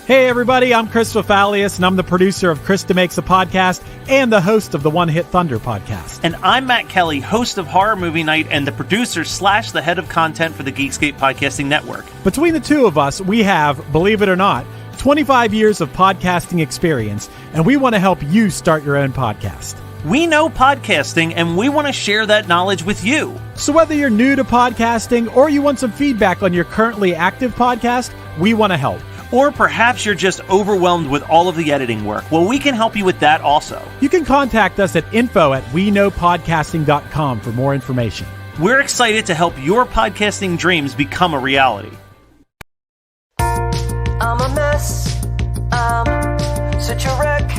Hey everybody, I'm Chris Fafalius, and I'm the producer of Krista Makes a Podcast and the host of the One Hit Thunder podcast. And I'm Matt Kelly, host of Horror Movie Night and the producer / the head of content for the Geekscape Podcasting Network. Between the two of us, we have, believe it or not, 25 years of podcasting experience, and we want to help you start your own podcast. We know podcasting, and we want to share that knowledge with you. So whether you're new to podcasting or you want some feedback on your currently active podcast, we want to help. Or perhaps you're just overwhelmed with all of the editing work. Well, we can help you with that also. You can contact us at info@weknowpodcasting.com for more information. We're excited to help your podcasting dreams become a reality. I'm a mess. I'm such a wreck.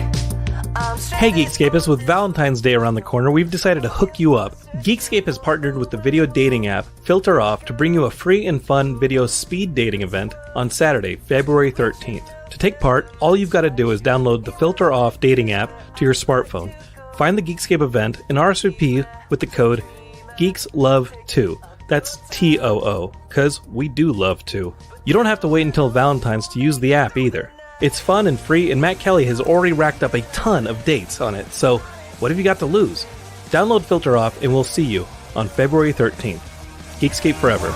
Hey Geekscapists, with Valentine's Day around the corner, we've decided to hook you up. Geekscape has partnered with the video dating app Filter Off to bring you a free and fun video speed dating event on Saturday, February 13th. To take part, all you've got to do is download the Filter Off dating app to your smartphone. Find the Geekscape event and RSVP with the code GeeksLove2. That's TOO, because we do love to. You don't have to wait until Valentine's to use the app either. It's fun and free, and Matt Kelly has already racked up a ton of dates on it, so what have you got to lose? Download Filter Off, and we'll see you on February 13th. Geekscape forever.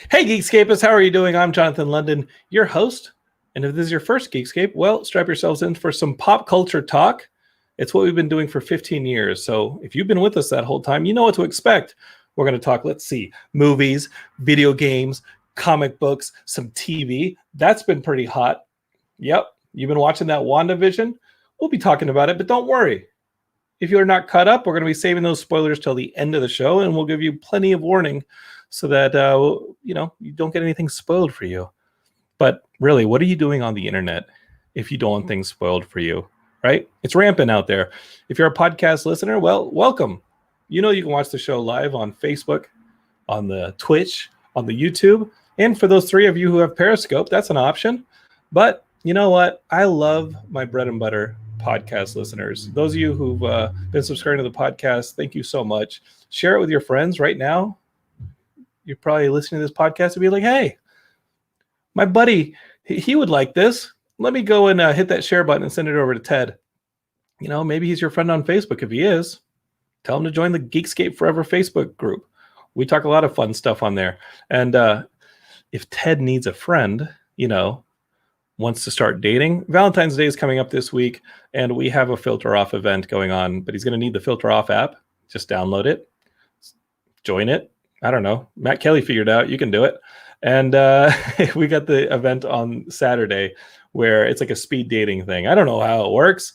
Hey Geekscapists, how are you doing? I'm Jonathan London, your host. And if this is your first Geekscape, well, strap yourselves in for some pop culture talk. It's what we've been doing for 15 years. So if you've been with us that whole time, you know what to expect. We're going to talk, let's see, movies, video games, comic books, some TV. That's been pretty hot. Yep, you've been watching that WandaVision? We'll be talking about it, but don't worry. If you're not caught up, we're going to be saving those spoilers till the end of the show, and we'll give you plenty of warning so that you don't get anything spoiled for you. But really, what are you doing on the internet if you don't want things spoiled for you, right? It's rampant out there. If you're a podcast listener, well, welcome. You know you can watch the show live on Facebook, on the Twitch, on the YouTube, and for those three of you who have Periscope, that's an option. But you know what? I love my bread and butter podcast listeners. Those of you who've been subscribing to the podcast, thank you so much. Share it with your friends right now. You're probably listening to this podcast and be like, hey, my buddy, he would like this. Let me go and hit that share button and send it over to Ted. You know, maybe he's your friend on Facebook. If he is, tell him to join the Geekscape Forever Facebook group. We talk a lot of fun stuff on there. And if Ted needs a friend, wants to start dating, Valentine's Day is coming up this week, and we have a Filter Off event going on, but he's going to need the Filter Off app. Just download it, join it. I don't know. Matt Kelly figured it out. You can do it. And we got the event on Saturday where it's like a speed dating thing. I don't know how it works,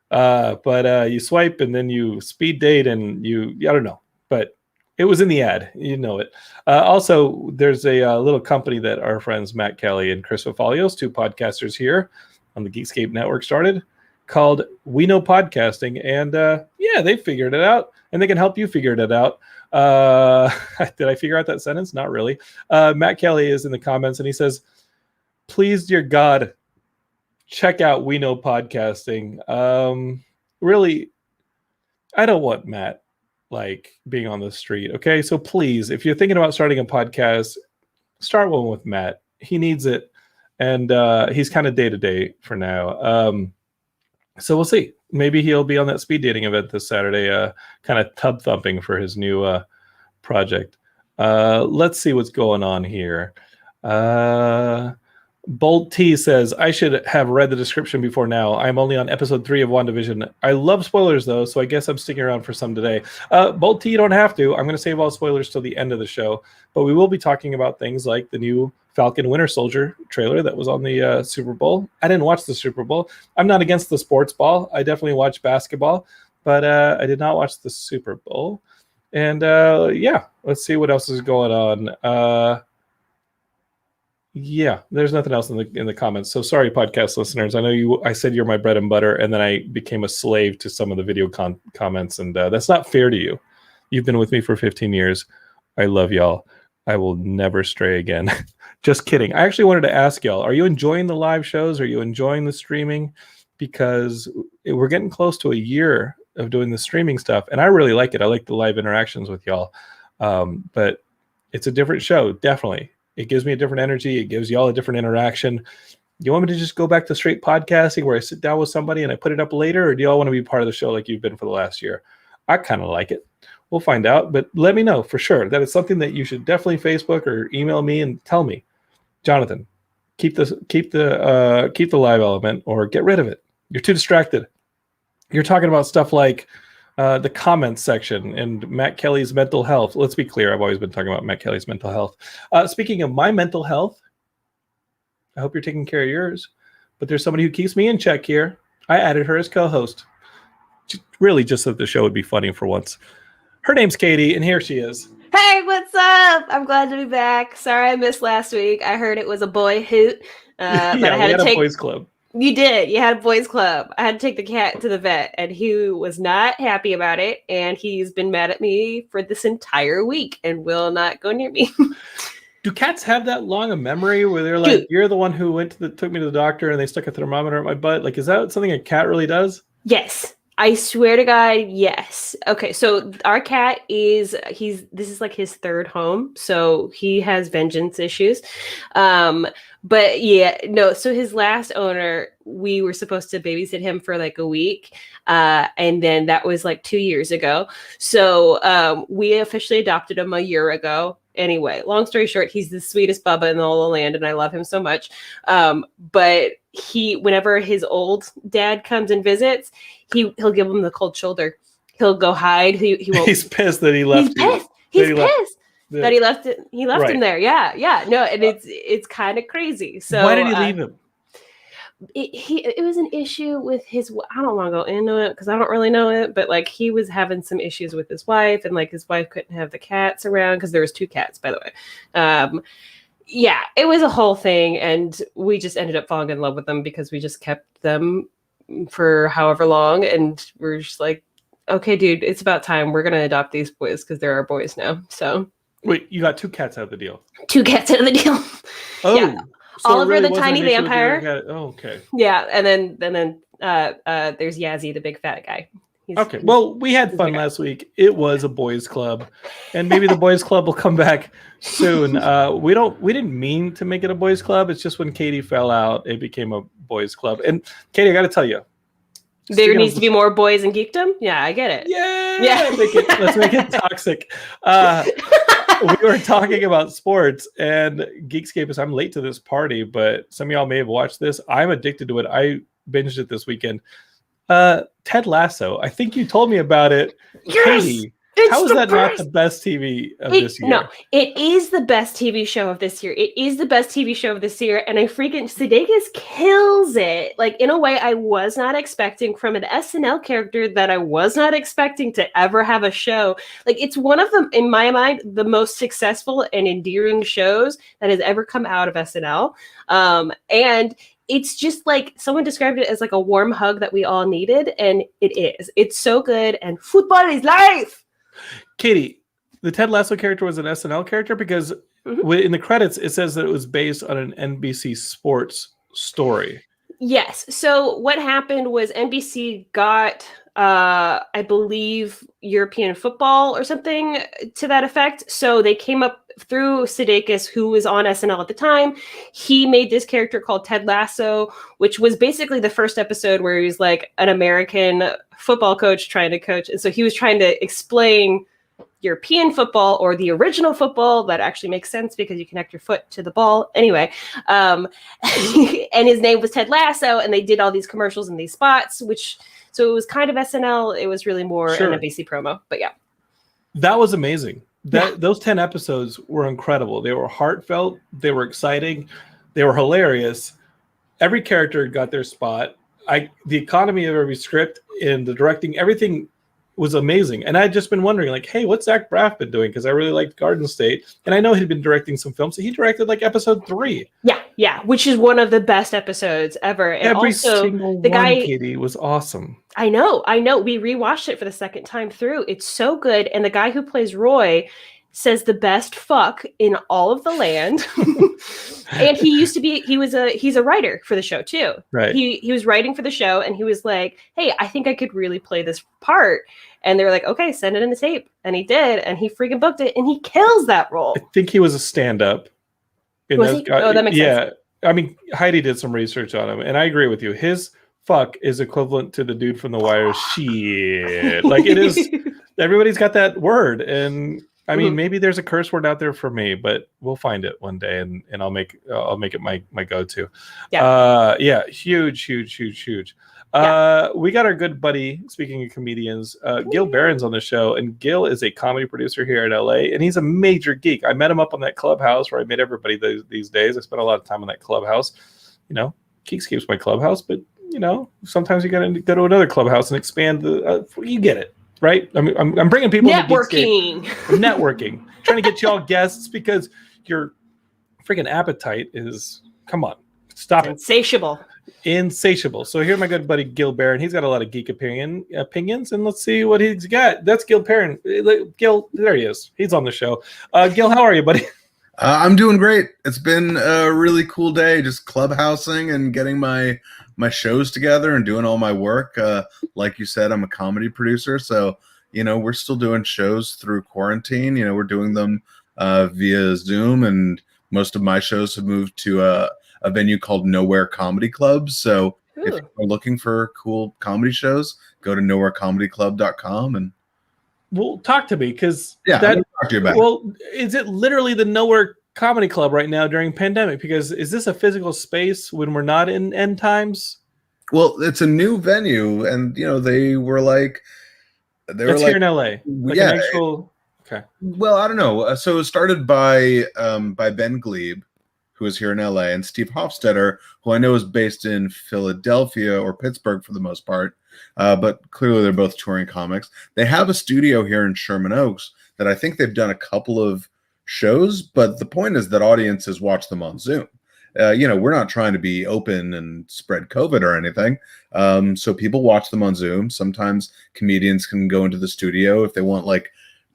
but you swipe and then you speed date and I don't know. But it was in the ad. You know it. Also, there's a little company that our friends Matt Kelly and Chris Fafalios, two podcasters here on the Geekscape Network, started called We Know Podcasting. And they figured it out. And they can help you figure it out. Did I figure out that sentence? Not really. Matt Kelly is in the comments and he says, please, dear God, check out We Know Podcasting. Really, I don't want Matt being on the street. Okay. So please, if you're thinking about starting a podcast, start one with Matt. He needs it. And he's kind of day to day for now. So we'll see. Maybe he'll be on that speed dating event this Saturday, kind of tub thumping for his new project. Let's see what's going on here. Bolt T says, I should have read the description before now. I'm only on episode 3 of WandaVision. I love spoilers, though, so I guess I'm sticking around for some today. Bolt T, you don't have to. I'm going to save all spoilers till the end of the show. But we will be talking about things like the new Falcon Winter Soldier trailer that was on the Super Bowl. I didn't watch the Super Bowl. I'm not against the sports ball. I definitely watch basketball. But I did not watch the Super Bowl. And yeah, let's see what else is going on. Yeah, there's nothing else in the comments. So sorry, podcast listeners. I know I said you're my bread and butter, and then I became a slave to some of the video comments, and that's not fair to you. You've been with me for 15 years. I love y'all. I will never stray again. Just kidding. I actually wanted to ask y'all, are you enjoying the live shows? Are you enjoying the streaming? Because we're getting close to a year of doing the streaming stuff, and I really like it. I like the live interactions with y'all. But it's a different show, definitely. It gives me a different energy. It gives y'all a different interaction. You want me to just go back to straight podcasting where I sit down with somebody and I put it up later? Or do y'all want to be part of the show like you've been for the last year? I kind of like it. We'll find out. But let me know for sure. That is something that you should definitely Facebook or email me and tell me. Jonathan, keep the live element or get rid of it. You're too distracted. You're talking about stuff like the comments section and Matt Kelly's mental health. Let's be clear. I've always been talking about Matt Kelly's mental health. Speaking of my mental health, I hope you're taking care of yours. But there's somebody who keeps me in check here. I added her as co-host. Really just so the show would be funny for once. Her name's Katie, and here she is. Hey, what's up? I'm glad to be back. Sorry I missed last week. I heard it was a boy hoot. Yeah, but I had to take a boys club. You did. You had a boys club. I had to take the cat to the vet, and he was not happy about it. And he's been mad at me for this entire week and will not go near me. Do cats have that long a memory where they're like, you're the one who took me to the doctor and they stuck a thermometer in my butt? Like, is that something a cat really does? Yes. I swear to God, yes. Okay, so our cat this is like his third home, so he has vengeance issues. But yeah, no, so his last owner, we were supposed to babysit him for like a week, and then that was like 2 years ago. So we officially adopted him a year ago. Anyway, long story short, he's the sweetest bubba in the whole land, and I love him so much. But whenever his old dad comes and visits, he'll give him the cold shoulder. He'll go hide. He won't. He's pissed that he left. He's pissed that he left it. He left him there. Yeah. No, and it's kind of crazy. So why did he leave him? It was an issue with his. I don't want to go into it because I don't really know it, but like he was having some issues with his wife, and like his wife couldn't have the cats around because there was 2 cats, by the way. Yeah, it was a whole thing, and we just ended up falling in love with them because we just kept them for however long, and we're just like, okay, dude, it's about time. We're gonna adopt these boys because they're our boys now. So wait, you got 2 cats out of the deal? 2 cats out of the deal. Oh. Yeah. So Oliver, really the tiny vampire. Oh, okay. Yeah, and then there's Yazzie, the big fat guy. Okay. Well, we had fun last week. It was a boys club, and maybe the boys club will come back soon. We didn't mean to make it a boys club. It's just when Katie fell out, it became a boys club. And Katie, I got to tell you, there needs to be more boys in geekdom. Yeah, I get it. Yeah. Let's make it toxic. We were talking about sports, and Geekscape is, I'm late to this party, but some of y'all may have watched this. I'm addicted to it. I binged it this weekend. Ted Lasso. I think you told me about it. Yes, Katie, how is that not the best TV of this year? No, it is the best TV show of this year. It is the best TV show of this year, and Sudeikis kills it. Like in a way I was not expecting from an SNL character that I was not expecting to ever have a show. Like it's one of them, in my mind, the most successful and endearing shows that has ever come out of SNL. And it's just like someone described it as like a warm hug that we all needed, and it is. It's so good, and football is life. Katie, the Ted Lasso character was an SNL character because in the credits it says that it was based on an NBC Sports story. Yes. So what happened was NBC got, I believe, European football or something to that effect. So they came up through Sudeikis, who was on SNL at the time. He made this character called Ted Lasso, which was basically the first episode where he was like an American football coach trying to coach. And so he was trying to explain European football or the original football. That actually makes sense because you connect your foot to the ball. Anyway, and his name was Ted Lasso, and they did all these commercials and these spots, so it was kind of SNL. It was really more an NBC promo, but yeah. That was amazing. Those 10 episodes were incredible. They were heartfelt. They were exciting. They were hilarious. Every character got their spot. The economy of every script and the directing, everything was amazing. And I'd just been wondering, like, hey, what's Zach Braff been doing? Because I really liked Garden State. And I know he'd been directing some films. So he directed like episode 3. Yeah, which is one of the best episodes ever. And every also, single the guy, Katie, was awesome. I know. We rewatched it for the second time through. It's so good. And the guy who plays Roy says the best fuck in all of the land. And he's a writer for the show too. Right. He was writing for the show, and he was like, hey, I think I could really play this part. And they were like, okay, send it in the tape. And he did, and he freaking booked it, and he kills that role. I think he was a stand-up. Was he? Oh, that makes sense. I mean, Heidi did some research on him, and I agree with you. His fuck is equivalent to the dude from The Wire. Shit. Like, it is, everybody's got that word, and I mean, maybe there's a curse word out there for me, but we'll find it one day, and I'll make it my go-to. Yeah. Huge. We got our good buddy, speaking of comedians, Gil Baron's on the show, and Gil is a comedy producer here in LA, and he's a major geek. I met him up on that Clubhouse where I meet everybody these days. I spent a lot of time on that Clubhouse. You know, Geekscape's my Clubhouse, but you know, sometimes you got to go to another Clubhouse and expand the. You get it. Right? I mean, I'm bringing people networking. Networking. Trying to get you all guests because your freaking appetite is, come on, stop it. Insatiable. So here's my good buddy Gil Baron. He's got a lot of geek opinions, and let's see what he's got. That's Gil Baron. Gil, there he is. He's on the show. Gil, how are you, buddy? I'm doing great. It's been a really cool day, just clubhousing and getting my shows together and doing all my work. Like you said, I'm a comedy producer, so we're still doing shows through quarantine. We're doing them via Zoom, and most of my shows have moved to a venue called Nowhere Comedy Club. So if you're looking for cool comedy shows, go to nowherecomedyclub.com and talk to me, because talk to you about is it literally the Nowhere Comedy Club right now during pandemic? Because is this a physical space when we're not in end times? Well, it's a new venue, and they were like here in LA. Okay. Well, I don't know. So it was started by Ben Glebe, who is here in LA, and Steve Hofstetter, who I know is based in Philadelphia or Pittsburgh for the most part. But clearly they're both touring comics. They have a studio here in Sherman Oaks that I think they've done a couple of shows, but the point is that audiences watch them on Zoom. We're not trying to be open and spread COVID or anything. So people watch them on Zoom. Sometimes comedians can go into the studio if they want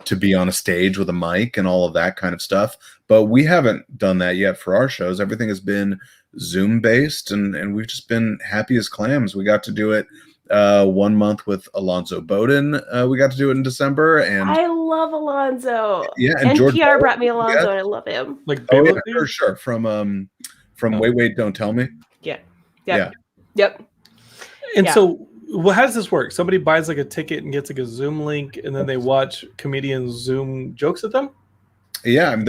to be on a stage with a mic and all of that kind of stuff. But we haven't done that yet for our shows. Everything has been Zoom based, and we've just been happy as clams. We got to do it 1 month with Alonzo Bowden. We got to do it in December, and I love Alonzo. Yeah, and NPR brought me Alonzo, and I love him. For sure. From Wait, Don't Tell Me. Yep. And so, how does this work? Somebody buys a ticket and gets a Zoom link, and then they watch comedians Zoom jokes at them? Yeah, I mean,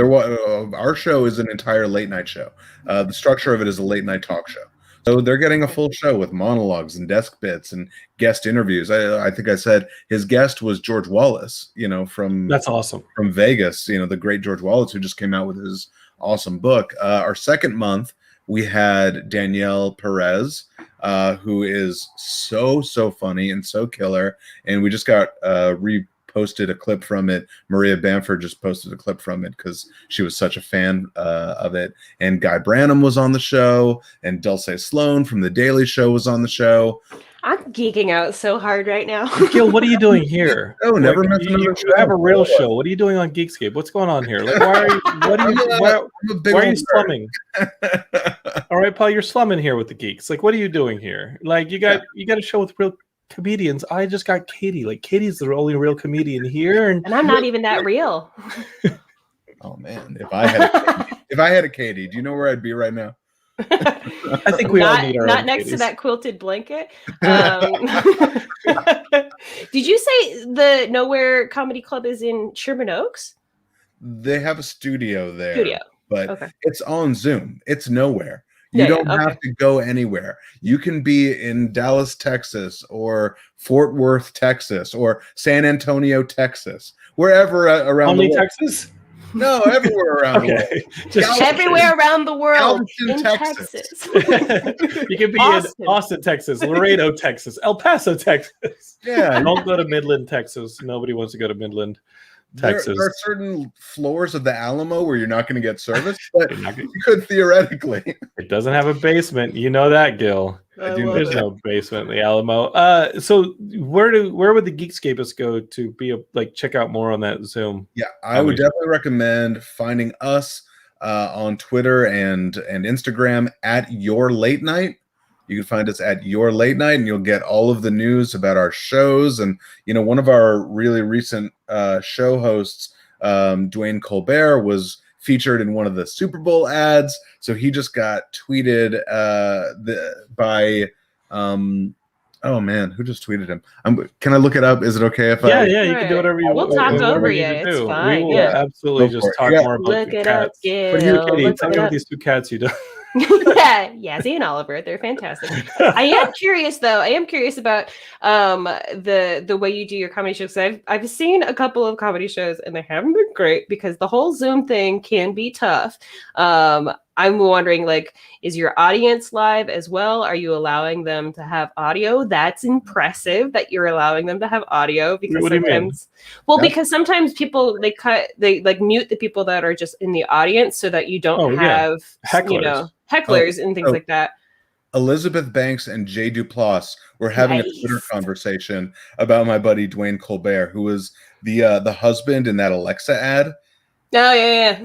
our show is an entire late night show. The structure of it is a late night talk show. So they're getting a full show with monologues and desk bits and guest interviews. I think I said his guest was George Wallace, from That's awesome. From Vegas, the great George Wallace, who just came out with his awesome book. Our second month, we had Danielle Perez, who is so funny and so killer. And we just got reposted a clip from it. Maria Bamford just posted a clip from it because she was such a fan of it. And Guy Branum was on the show, and Dulce Sloan from The Daily Show was on the show. I'm geeking out so hard right now. Gil, what are you doing here? Oh, never mentioned you have a real show. What are you doing on Geekscape? What's going on here? Why are you slumming? All right, Paul, you're slumming here with the geeks. What are you doing here? You got a show with real comedians. I just got Katie. Katie's the only real comedian here, and I'm not even that real. Oh man, if I had a Katie, do you know where I'd be right now? I think we all need our not own next to kitties. that quilted blanket. Did you say the Nowhere Comedy Club is in Sherman Oaks? They have a studio there, Studio. but Okay. it's on Zoom. It's nowhere. You Yeah, don't yeah, have okay. to go anywhere. You can be in Dallas, Texas, or Fort Worth, Texas, or San Antonio, Texas, wherever around Only the world. Texas? No, everywhere around the world. Okay. Just Everywhere around the world Galveston, in Texas. Texas. you could be Austin. in Austin, Texas, Laredo, Texas, El Paso, Texas. Yeah, Don't go to Midland, Texas. Nobody wants to go to Midland, there Texas. are certain floors of the Alamo where you're not going to get service, but You're not gonna- you could theoretically. It doesn't have a basement. You know that, Gil. I do know There's that. no basement in the Alamo. So where would the Geekscapists go to be check out more on that Zoom? Yeah, I would definitely recommend finding us on Twitter and Instagram at Your Late Night. You can find us at Your Late Night, and you'll get all of the news about our shows. And one of our really recent show hosts, Dwayne Colbert, was featured in one of the Superbowl ads. So he just got tweeted by oh man, who just tweeted him? Can I look it up? Is it okay if Yeah, I? you can do whatever you We'll want. talk whatever over you you. need to It's do. fine, We will yeah. absolutely Go just for it. talk Yeah. more about Look the it up, cats. Gil. What do you, Katie? Look Tell it me up. about these two cats you do. Yeah, Yazzie and Oliver, they're fantastic. I am curious though. I am curious about the way you do your comedy shows. I've seen a couple of comedy shows and they haven't been great because the whole Zoom thing can be tough. I'm wondering, is your audience live as well? Are you allowing them to have audio? That's impressive that you're allowing them to have audio because What do you mean? sometimes, because sometimes people they mute the people that are just in the audience so that you don't have Hecklers. Hecklers and things like that. Elizabeth Banks and Jay Duplass were having a Twitter conversation about my buddy Dwayne Colbert, who was the husband in that Alexa ad. Oh yeah.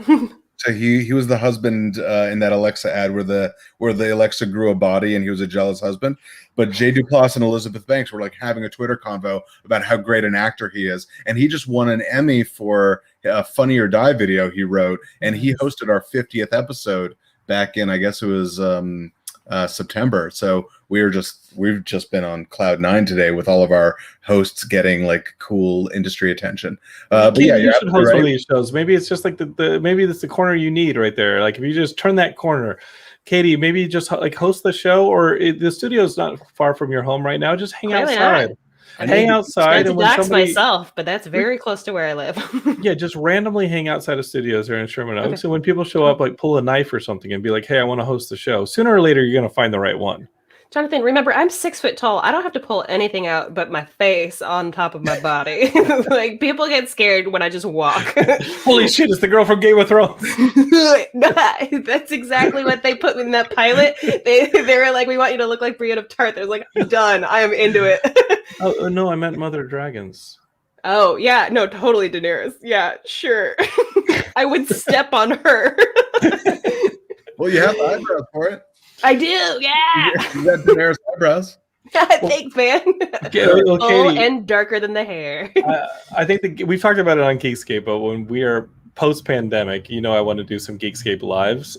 So he was the husband in that Alexa ad where the Alexa grew a body and he was a jealous husband. But Jay Duplass and Elizabeth Banks were having a Twitter convo about how great an actor he is, and he just won an Emmy for a Funny or Die video he wrote, and he hosted our 50th episode back in, I guess it was September. So we've just been on cloud 9 today with all of our hosts getting cool industry attention. But yeah, you should host right. one of these shows. Maybe it's just maybe that's the corner you need right there. If you just turn that corner, Katie, maybe just host the show, or the studio's not far from your home right now. Just hang outside. Hang outside, and when myself, but that's very close to where I live. Yeah, just randomly hang outside of studios here in Sherman Oaks. And when people show up, pull a knife or something and be like, "Hey, I want to host the show." Sooner or later, you're going to find the right one. Jonathan, remember, I'm 6 foot tall. I don't have to pull anything out but my face on top of my body. People get scared when I just walk. Holy shit, it's the girl from Game of Thrones. That's exactly what they put in that pilot. They were like, we want you to look like Brienne of Tarth. I was like, done. I am into it. Oh, no, I meant Mother of Dragons. Oh, yeah. No, totally Daenerys. Yeah, sure. I would step on her. Well, you have the eyebrows for it. I do, yeah. You got Daenerys eyebrows. Thanks, man. Full and darker than the hair. I think we've talked about it on Geekscape, but when we are post-pandemic, I want to do some Geekscape lives,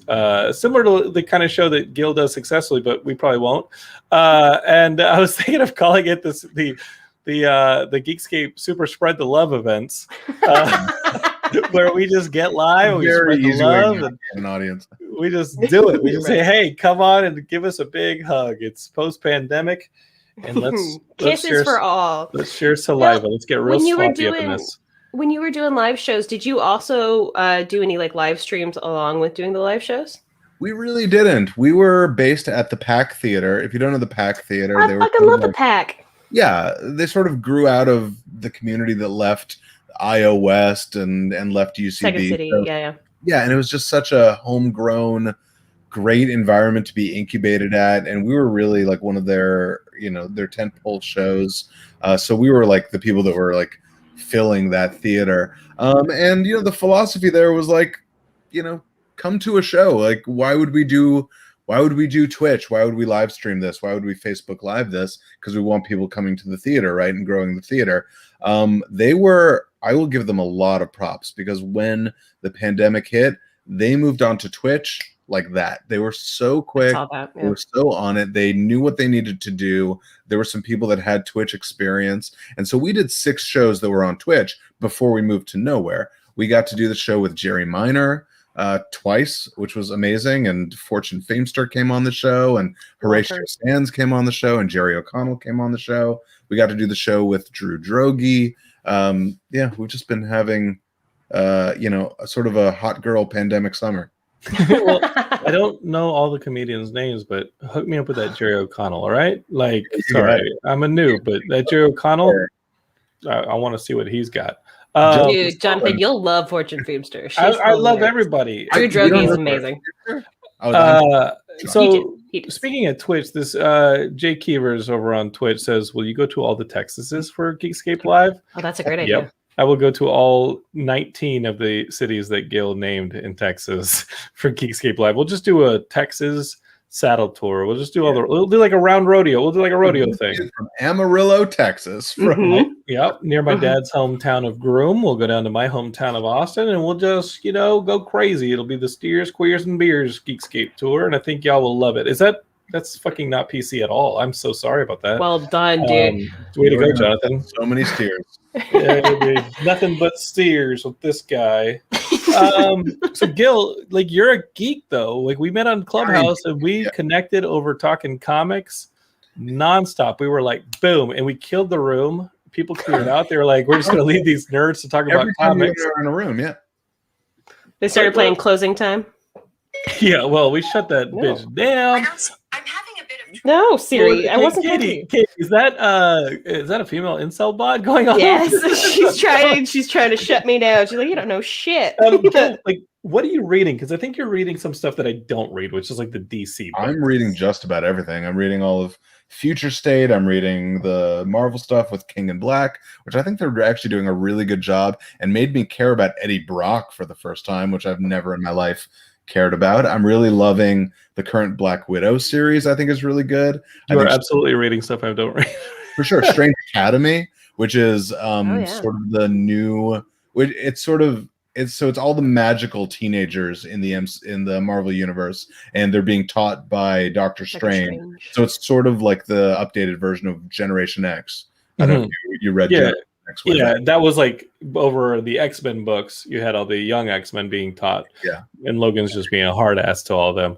similar to the kind of show that Gil does successfully, but we probably won't. And I was thinking of calling it the Geekscape Super Spread the Love events. Where we just get live, we spread the love, and an audience. We just do it. We just say, "Hey, come on and give us a big hug." It's post-pandemic, and let's kisses share, for all. Let's share saliva. Let's get real sloppy up in this. When you were doing live shows, did you also do any live streams along with doing the live shows? We really didn't. We were based at the Pack Theater. If you don't know the Pack Theater, I fucking love the Pack. Yeah, they sort of grew out of the community that left IO West and left UCB. Second City, so, yeah. Yeah, and it was just such a homegrown, great environment to be incubated at, and we were really one of their tentpole shows. So we were the people that were filling that theater. And the philosophy there was come to a show. Why would we do Twitch? Why would we live stream this? Why would we Facebook Live this? Because we want people coming to the theater, right, and growing the theater. I will give them a lot of props because when the pandemic hit, they moved on to Twitch like that. They were so quick. I saw that, They were so on it. They knew what they needed to do. There were some people that had Twitch experience. And so we did 6 shows that were on Twitch before we moved to Nowhere. We got to do the show with Jerry Minor twice, which was amazing. And Fortune Famester came on the show, and Horatio Sands came on the show, and Jerry O'Connell came on the show. We got to do the show with Drew Droege. We've just been having a sort of a hot girl pandemic summer. Well, I don't know all the comedians' names, but hook me up with that Jerry O'Connell, all right? Like, sorry, I'm a noob, but that Jerry O'Connell, I want to see what he's got. Dude, Jonathan, you'll love Fortune Famester. I love everybody. Drew Droege is amazing. So speaking of Twitch, this Jay Keevers over on Twitch says, will you go to all the Texases for Geekscape Live? Oh, that's a great idea. Yep. I will go to all 19 of the cities that Gil named in Texas for Geekscape Live. We'll just do a Texas saddle tour. We'll just do we'll do like a round rodeo. We'll do like a rodeo thing. From Amarillo, Texas. Yep, near my dad's hometown of Groom. We'll go down to my hometown of Austin, and we'll just, go crazy. It'll be the Steers, Queers, and Beers Geekscape tour, and I think y'all will love it. That's fucking not PC at all. I'm so sorry about that. Well done, dude. Way to go, Jonathan. So many steers. Nothing but steers with this guy. So Gil, like, you're a geek though. Like, we met on Clubhouse and we connected over talking comics nonstop. We were like, boom, and we killed the room. People cleared out. They were like, we're just gonna leave these nerds to talk about comics. We were in a room, They started playing Closing Time. Yeah, well, we shut that bitch down. I'm having a bit of No, Siri, I wasn't Katie, is that a female incel bot going on? Yes, she's trying to shut me down. She's like, you don't know shit. Like, what are you reading? Because I think you're reading some stuff that I don't read, which is like the DC books. I'm reading just about everything. I'm reading all of Future State. I'm reading the Marvel stuff with King and Black, which I think they're actually doing a really good job, and made me care about Eddie Brock for the first time, which I've never in my life cared about. I'm really loving the current Black Widow series. I think is really good. You're absolutely reading stuff I don't read. For sure. Strange Academy, which is sort of the new. It's all the magical teenagers in the Marvel universe, and they're being taught by Doctor Strange. So it's sort of like the updated version of Generation X. I don't know if you read Generation X. That was like over the X-Men books. You had all the young X-Men being taught. Yeah. And Logan's just being a hard ass to all of them.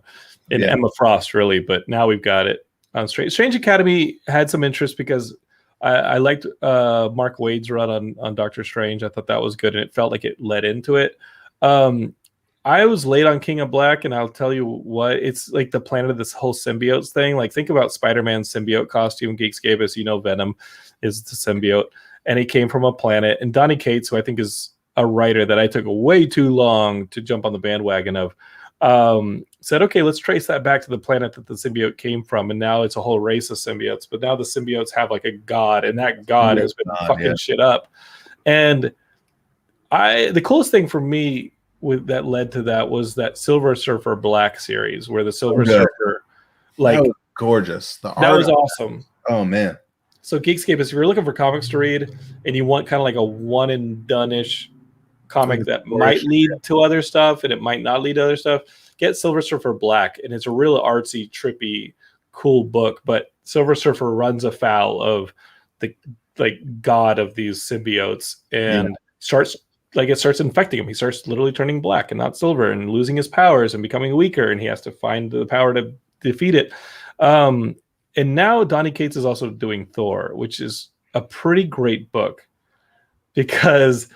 And Emma Frost, really, but now we've got it on Strange Academy had some interest because I liked Mark Waid's run on Doctor Strange. I thought that was good, and it felt like it led into it. I was late on King of Black, and I'll tell you what, it's like the planet of this whole symbiotes thing. Like, think about Spider-Man's symbiote costume. Geekscape, as you know, Venom is the symbiote, and he came from a planet. And Donny Cates, who I think is a writer that I took way too long to jump on the bandwagon of, said, okay, let's trace that back to the planet that the symbiote came from. And now it's a whole race of symbiotes. But now the symbiotes have like a god, and that god has been fucking shit up. And the coolest thing for me that led to that was that Silver Surfer Black series, where the Silver Surfer, like, that was gorgeous. The art was awesome. Oh man. So Geekscape is, if you're looking for comics to read and you want kind of like a one and done-ish comic that might lead to other stuff and it might not lead to other stuff, get Silver Surfer Black. And it's a real artsy, trippy, cool book. But Silver Surfer runs afoul of the god of these symbiotes and starts infecting him. He starts literally turning black and not silver and losing his powers and becoming weaker. And he has to find the power to defeat it. And now Donny Cates is also doing Thor, which is a pretty great book because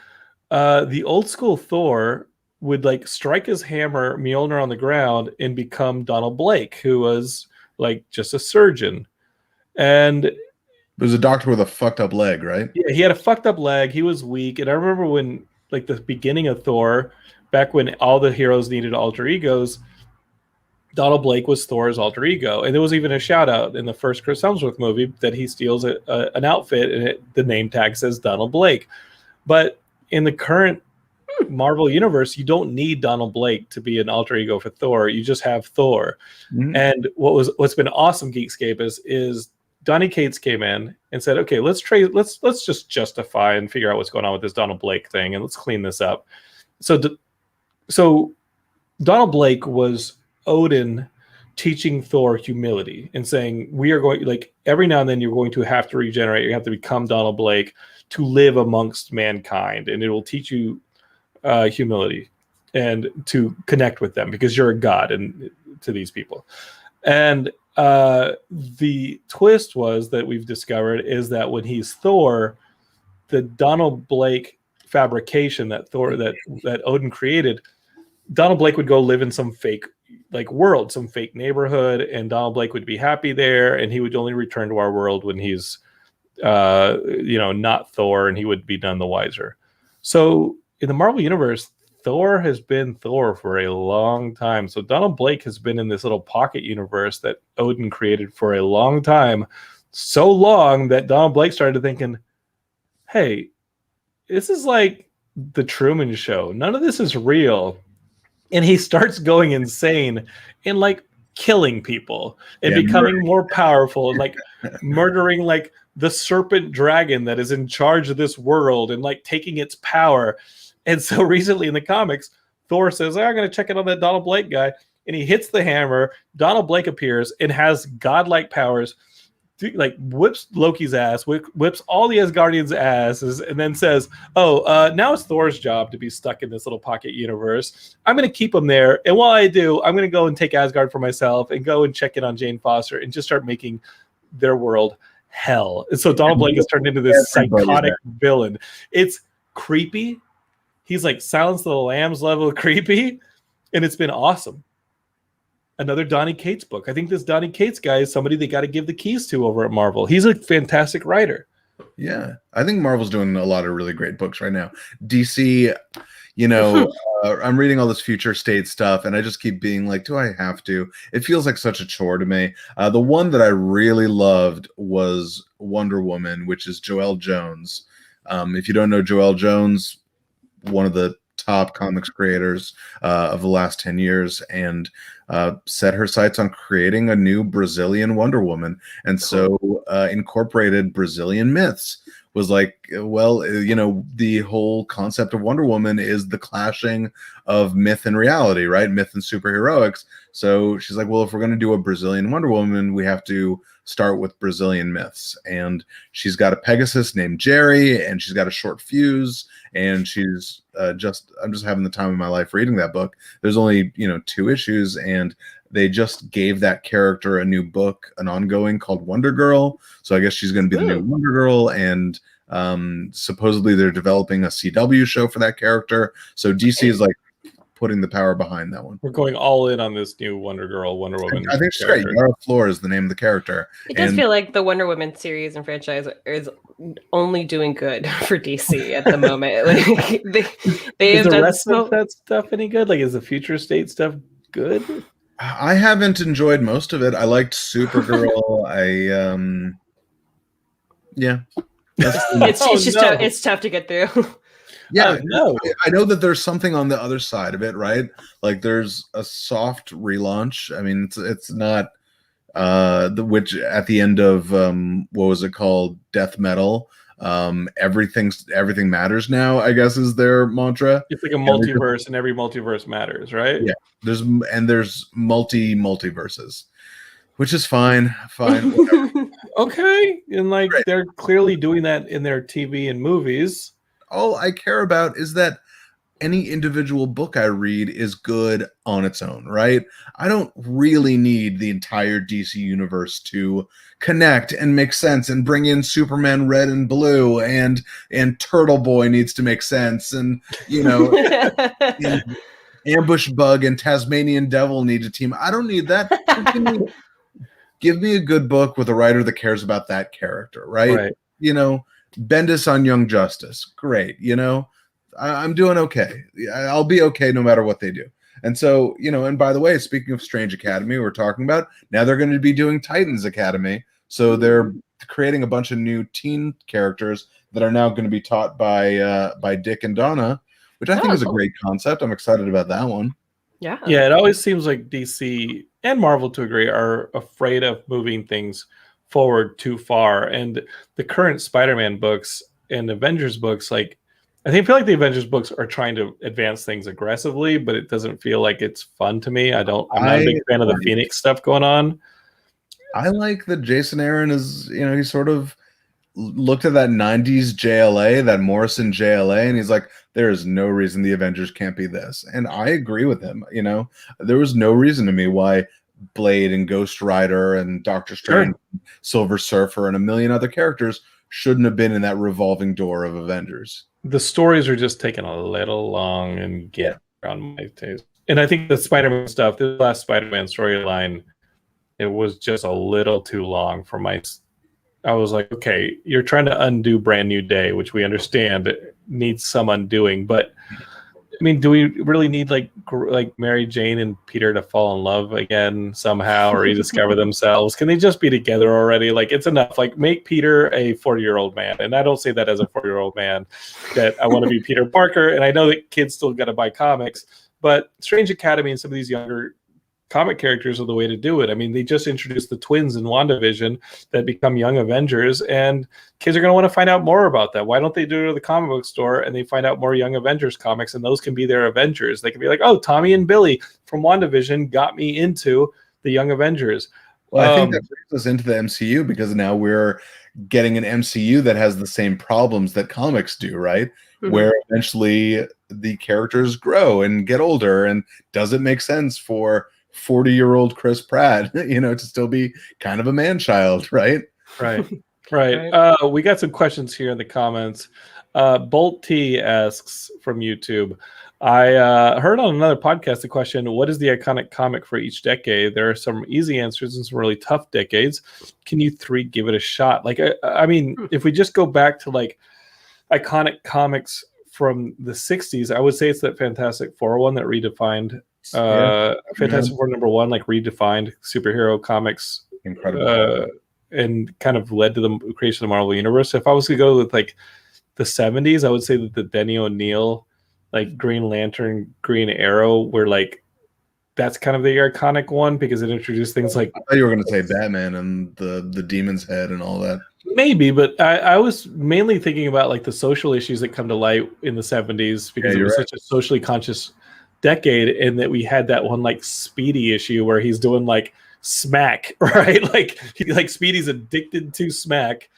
the old school Thor would like strike his hammer, Mjolnir on the ground, and become Donald Blake, who was like just a surgeon. And it was a doctor with a fucked up leg, right? Yeah, he had a fucked up leg. He was weak. And I remember when, like, the beginning of Thor, back when all the heroes needed alter egos, Donald Blake was Thor's alter ego. And there was even a shout out in the first Chris Hemsworth movie that he steals an outfit and the name tag says Donald Blake. But in the current Marvel universe, you don't need Donald Blake to be an alter ego for Thor. You just have Thor. Mm-hmm. And what's been awesome, Geekscape, is Donny Cates came in and said, okay, let's just justify and figure out what's going on with this Donald Blake thing, and let's clean this up. So Donald Blake was Odin teaching Thor humility and saying, we are going, like, every now and then you're going to have to regenerate. You have to become Donald Blake to live amongst mankind. And it will teach you humility and to connect with them because you're a god and to these people. And the twist was that we've discovered is that when he's Thor, the Donald Blake fabrication that Odin created, Donald Blake would go live in some fake world, some fake neighborhood, and Donald Blake would be happy there, and he would only return to our world when he's not Thor, and he would be none the wiser. So in the Marvel universe, Thor has been Thor for a long time. So Donald Blake has been in this little pocket universe that Odin created for a long time, so long that Donald Blake started thinking, hey, this is like the Truman Show. None of this is real. And he starts going insane and like killing people and becoming more powerful and like murdering like the serpent dragon that is in charge of this world and like taking its power. And so recently in the comics, Thor says, I'm going to check in on that Donald Blake guy. And he hits the hammer. Donald Blake appears and has godlike powers, like whips Loki's ass, whips all the Asgardians' asses, and then says, now it's Thor's job to be stuck in this little pocket universe. I'm going to keep him there. And while I do, I'm going to go and take Asgard for myself and go and check in on Jane Foster and just start making their world hell. And so Donald Blake has turned into this psychotic villain. It's creepy. He's like Silence of the Lambs level creepy. And it's been awesome. Another Donny Cates book. I think this Donny Cates guy is somebody they got to give the keys to over at Marvel. He's a fantastic writer. Yeah, I think Marvel's doing a lot of really great books right now. DC, I'm reading all this future state stuff, and I just keep being like, do I have to? It feels like such a chore to me. The one that I really loved was Wonder Woman, which is Joelle Jones. If you don't know Joelle Jones, one of the top comics creators of the last 10 years, and set her sights on creating a new Brazilian Wonder Woman. And so incorporated Brazilian myths. Was like, well, the whole concept of Wonder Woman is the clashing of myth and reality, right? Myth and superheroics. So she's like, well, if we're going to do a Brazilian Wonder Woman, we have to start with Brazilian myths. And she's got a Pegasus named Jerry, and she's got a short fuse, and she's I'm just having the time of my life reading that book. There's only 2 issues, and they just gave that character a new book, an ongoing called Wonder Girl. So I guess she's going to be the new Wonder Girl, and supposedly they're developing a CW show for that character. So DC is like putting the power behind that one. We're going all in on this new Wonder Girl, Wonder Woman. I think she's great. Yara Flor is the name of the character. It does feel like the Wonder Woman series and franchise is only doing good for DC at the moment. Like they is have the done rest of that stuff any good? Like, is the future state stuff good? I haven't enjoyed most of it. I liked Supergirl. It's tough to get through. Yeah, no. I know that there's something on the other side of it, right? Like there's a soft relaunch. I mean, it's not which at the end of what was it called? Death Metal. Everything matters now, I guess, is their mantra. It's like a multiverse, and every multiverse matters, right? Yeah. There's multiverses, which is fine. Okay. And like they're clearly doing that in their TV and movies. All I care about is that any individual book I read is good on its own, right? I don't really need the entire DC universe to connect and make sense and bring in Superman Red and Blue, and Turtle Boy needs to make sense, and and Ambush Bug and Tasmanian Devil need to team. I don't need that. Give me a good book with a writer that cares about that character, right? Bendis on Young Justice, great. I'm doing okay. I'll be okay no matter what they do. And so, and by the way, speaking of Strange Academy, we're talking about, now they're going to be doing Titans Academy. So they're creating a bunch of new teen characters that are now going to be taught by Dick and Donna, which I think is a great concept. I'm excited about that one. Yeah. Yeah, it always seems like DC and Marvel, to a degree, are afraid of moving things forward too far. And the current Spider-Man books and Avengers books, like, I feel like the Avengers books are trying to advance things aggressively, but it doesn't feel like it's fun to me. I'm not a big fan of the Phoenix stuff going on. I like that Jason Aaron is, he sort of looked at that 90s JLA, that Morrison JLA, and he's like, there is no reason the Avengers can't be this. And I agree with him. There was no reason to me why Blade and Ghost Rider and Doctor Strange, Silver Surfer, and a million other characters shouldn't have been in that revolving door of Avengers. The stories are just taking a little long and get around my taste. And I think the Spider-Man stuff, the last Spider-Man storyline, it was just a little too long for my... I was like, okay, you're trying to undo Brand New Day, which we understand it needs some undoing. But, I mean, do we really need, like Mary Jane and Peter to fall in love again somehow or rediscover themselves? Can they just be together already? Like, it's enough. Like, make Peter a 40-year-old man. And I don't say that as a 40-year-old man, that I want to be Peter Parker. And I know that kids still got to buy comics. But Strange Academy and some of these younger comic characters are the way to do it. I mean, they just introduced the twins in WandaVision that become young Avengers, and kids are going to want to find out more about that. Why don't they do it at the comic book store and they find out more Young Avengers comics, and those can be their Avengers? They can be like, oh, Tommy and Billy from WandaVision got me into the Young Avengers. Well, I think that brings us into the MCU, because now we're getting an MCU that has the same problems that comics do, right? Mm-hmm. Where eventually the characters grow and get older, and does it make sense for 40-year-old Chris Pratt, to still be kind of a man-child, right? Right. We got some questions here in the comments. Bolt T asks from YouTube, I heard on another podcast the question, what is the iconic comic for each decade? There are some easy answers and some really tough decades. Can you three give it a shot? Like, I mean, if we just go back to like iconic comics from the 60s, I would say it's that Fantastic Four one that redefined Fantastic Four #1, like redefined superhero comics, incredible, and kind of led to the creation of the Marvel Universe. If I was to go with like the 70s, I would say that the Denny O'Neil, like Green Lantern, Green Arrow, were like, that's kind of the iconic one, because it introduced things like... I thought you were going to say Batman and the Demon's Head and all that. Maybe, but I was mainly thinking about like the social issues that come to light in the 70s, because it was such a socially conscious decade, and that we had that one like Speedy issue where he's doing like smack, right? Like Speedy's addicted to smack,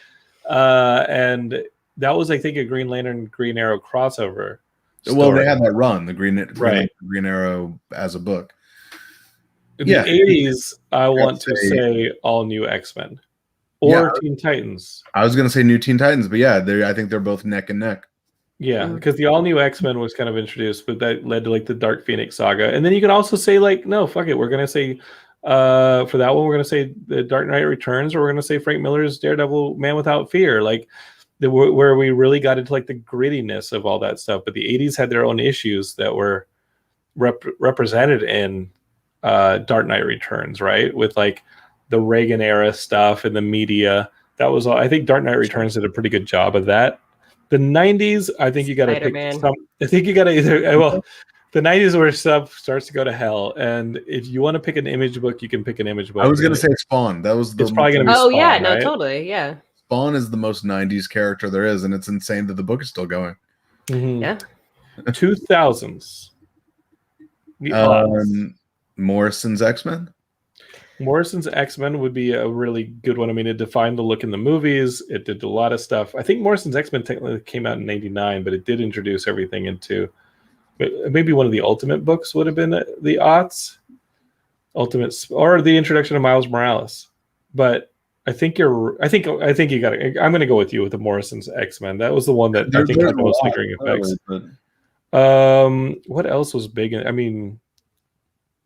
and that was, I think, a Green Lantern Green Arrow crossover story. Well, they had that run, the Green Arrow as a book. In the 80s, I want to say all new X-Men or Teen Titans. I was going to say New Teen Titans, but I think they're both neck and neck. Yeah, because the all new X-Men was kind of introduced, but that led to like the Dark Phoenix saga. And then you can also say like, no, fuck it, we're gonna say for that one, we're gonna say the Dark Knight Returns, or we're gonna say Frank Miller's Daredevil, Man Without Fear, like where we really got into like the grittiness of all that stuff. But the 80s had their own issues that were represented in Dark Knight Returns, right? With like the Reagan era stuff and the media. That was all. I think Dark Knight Returns did a pretty good job of that. The 90s, I think you got to pick some. I think you got to either. Well, the 90s where stuff starts to go to hell, and if you want to pick an image book, you can pick an image book. I was going to say Spawn. That was. It's probably going to be. Oh Spawn, yeah, no, right? totally, yeah. Spawn is the most 90s character there is, and it's insane that the book is still going. Mm-hmm. Yeah. 2000s. Morrison's X-Men. Morrison's X-Men would be a really good one. I mean, it defined the look in the movies. It did a lot of stuff. I think Morrison's X-Men technically came out in '89, but it did introduce everything into... Maybe one of the Ultimate books would have been the aughts. Ultimate, or the introduction of Miles Morales. But I think you got it. I'm going to go with you with the Morrison's X-Men. That was the one that I think had the most lingering effects. What else was big? I mean...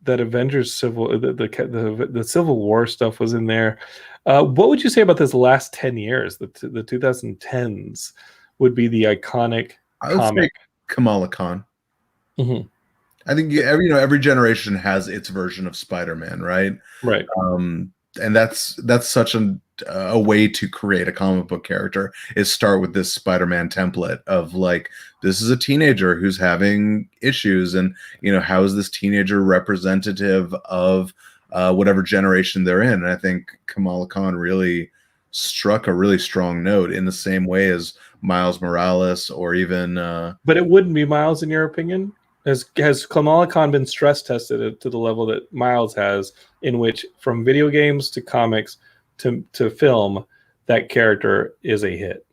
that Avengers the Civil War stuff was in there. What would you say about this last 10 years? The 2010s would be the iconic comic. Kamala Khan. Mm-hmm. I think every generation has its version of Spider-Man, right? Right. And that's such a way to create a comic book character, is start with this Spider-Man template of like, this is a teenager who's having issues, and how is this teenager representative of whatever generation they're in. And I think Kamala Khan really struck a really strong note, in the same way as Miles Morales or even. But it wouldn't be Miles, in your opinion? Has Kamala Khan been stress tested to the level that Miles has, in which from video games to comics to film, that character is a hit?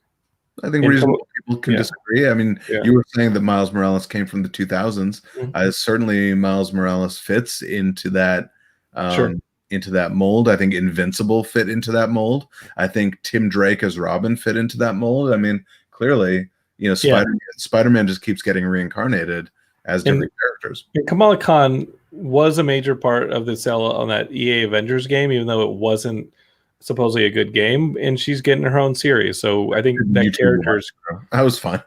I think reasonable people can disagree. I mean, you were saying that Miles Morales came from the 2000s. Certainly, Miles Morales fits into that into that mold. I think Invincible fit into that mold. I think Tim Drake as Robin fit into that mold. I mean, clearly, Spider-Man just keeps getting reincarnated as different characters. And Kamala Khan was a major part of the sell on that EA Avengers game, even though it wasn't supposedly a good game, and she's getting her own series. So I think that character's... That was fun.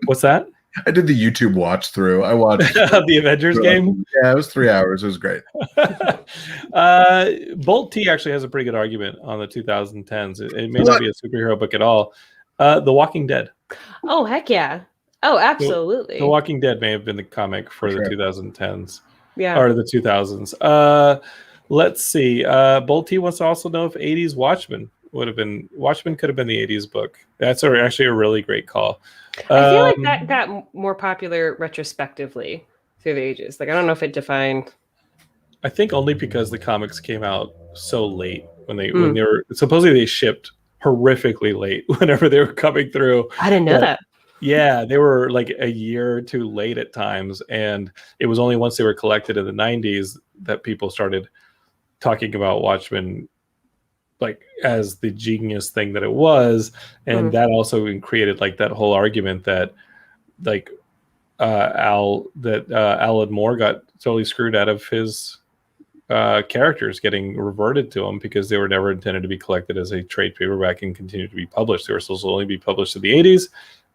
What's that? I did the YouTube watch through. I watched the Avengers game. Yeah, it was 3 hours. It was great. Bolt T actually has a pretty good argument on the 2010s. It may not be a superhero book at all. The Walking Dead. Oh, heck yeah. Oh, absolutely. The Walking Dead may have been the comic for the 2010s. Yeah. Or the 2000s. Let's see. Bolt T wants to also know if 80s Watchmen could have been the 80s book. That's actually a really great call. I feel like that got more popular retrospectively through the ages. Like, I don't know if it defined. I think only because the comics came out so late when they were supposedly they shipped horrifically late whenever they were coming through. I didn't know that. Yeah, they were like a year or two late at times, and it was only once they were collected in the 90s that people started talking about Watchmen like as the genius thing that it was, and that also created like that whole argument that like Alan Moore got totally screwed out of his characters getting reverted to him because they were never intended to be collected as a trade paperback and continue to be published. They were supposed to only be published in the 80s,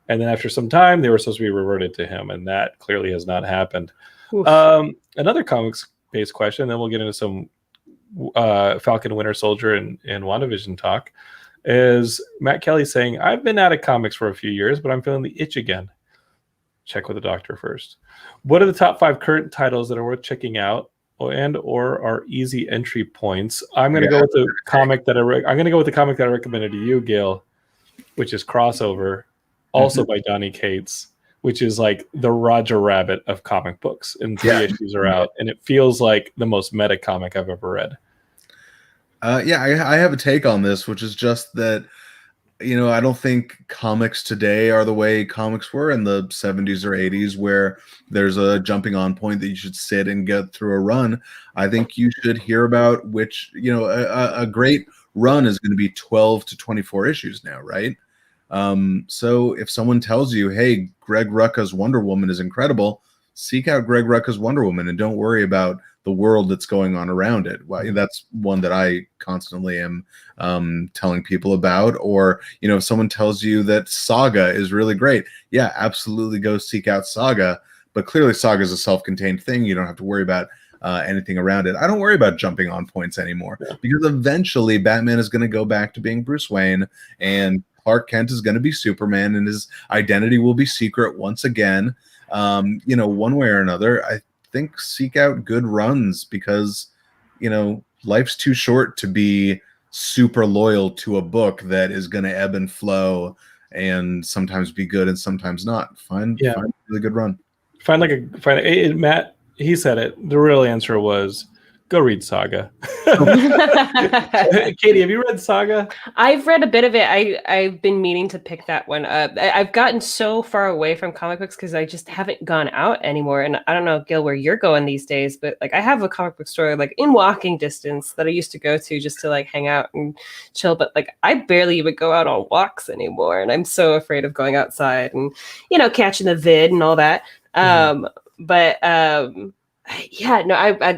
and then after some time they were supposed to be reverted to him, and that clearly has not happened. Another comics based question, then we'll get into some Falcon, Winter Soldier, and WandaVision talk. Is Matt Kelly saying, I've been out of comics for a few years, but I'm feeling the itch again. Check with the doctor first. What are the top 5 current titles that are worth checking out or are easy entry points? I'm going to go with the comic that I recommended to you, Gil, which is Crossover, also by Donny Cates, which is like the Roger Rabbit of comic books, and 3 issues are out, and it feels like the most meta comic I've ever read. I have a take on this, which is just that, I don't think comics today are the way comics were in the 70s or 80s, where there's a jumping on point that you should sit and get through a run. I think you should hear about which, a great run is going to be 12 to 24 issues now, right? So if someone tells you, hey, Greg Rucka's Wonder Woman is incredible, seek out Greg Rucka's Wonder Woman and don't worry about the world that's going on around it. Well, that's one that I constantly am telling people about. Or, if someone tells you that Saga is really great, yeah, absolutely go seek out Saga. But clearly Saga is a self-contained thing. You don't have to worry about anything around it. I don't worry about jumping on points anymore because eventually Batman is going to go back to being Bruce Wayne, and Clark Kent is going to be Superman, and his identity will be secret once again. One way or another, I think seek out good runs because, life's too short to be super loyal to a book that is going to ebb and flow and sometimes be good and sometimes not. Find a really good run. Matt, he said it. The real answer was go read Saga. Katie, have you read Saga? I've read a bit of it. I've been meaning to pick that one up. I've gotten so far away from comic books because I just haven't gone out anymore. And I don't know, Gil, where you're going these days, but like I have a comic book store like in walking distance that I used to go to just to like hang out and chill. But like I barely even go out on walks anymore. And I'm so afraid of going outside and, catching the vid and all that.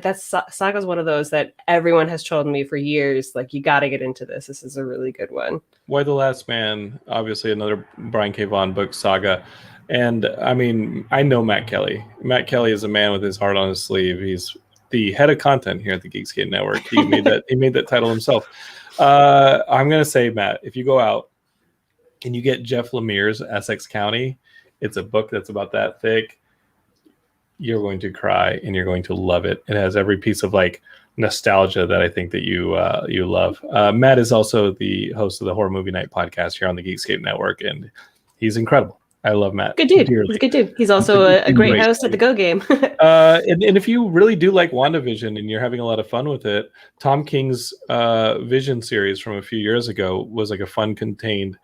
That's Saga's one of those that everyone has told me for years. Like, you got to get into this. This is a really good one. Why the Last Man? Obviously, another Brian K. Vaughan book, Saga. And I mean, I know Matt Kelly. Matt Kelly is a man with his heart on his sleeve. He's the head of content here at the Geekscape Network. He made that title himself. I'm gonna say, Matt, if you go out and you get Jeff Lemire's Essex County, it's a book that's about that thick. You're going to cry and you're going to love it. It has every piece of like nostalgia that I think that you love. Matt is also the host of the Horror Movie Night podcast here on the Geekscape Network, and He's incredible. I love Matt. Good dude. Dearly. He's a good dude. He's also a great host at the Go Game. And if you really do like WandaVision and you're having a lot of fun with it, Tom King's Vision series from a few years ago was like a fun, contained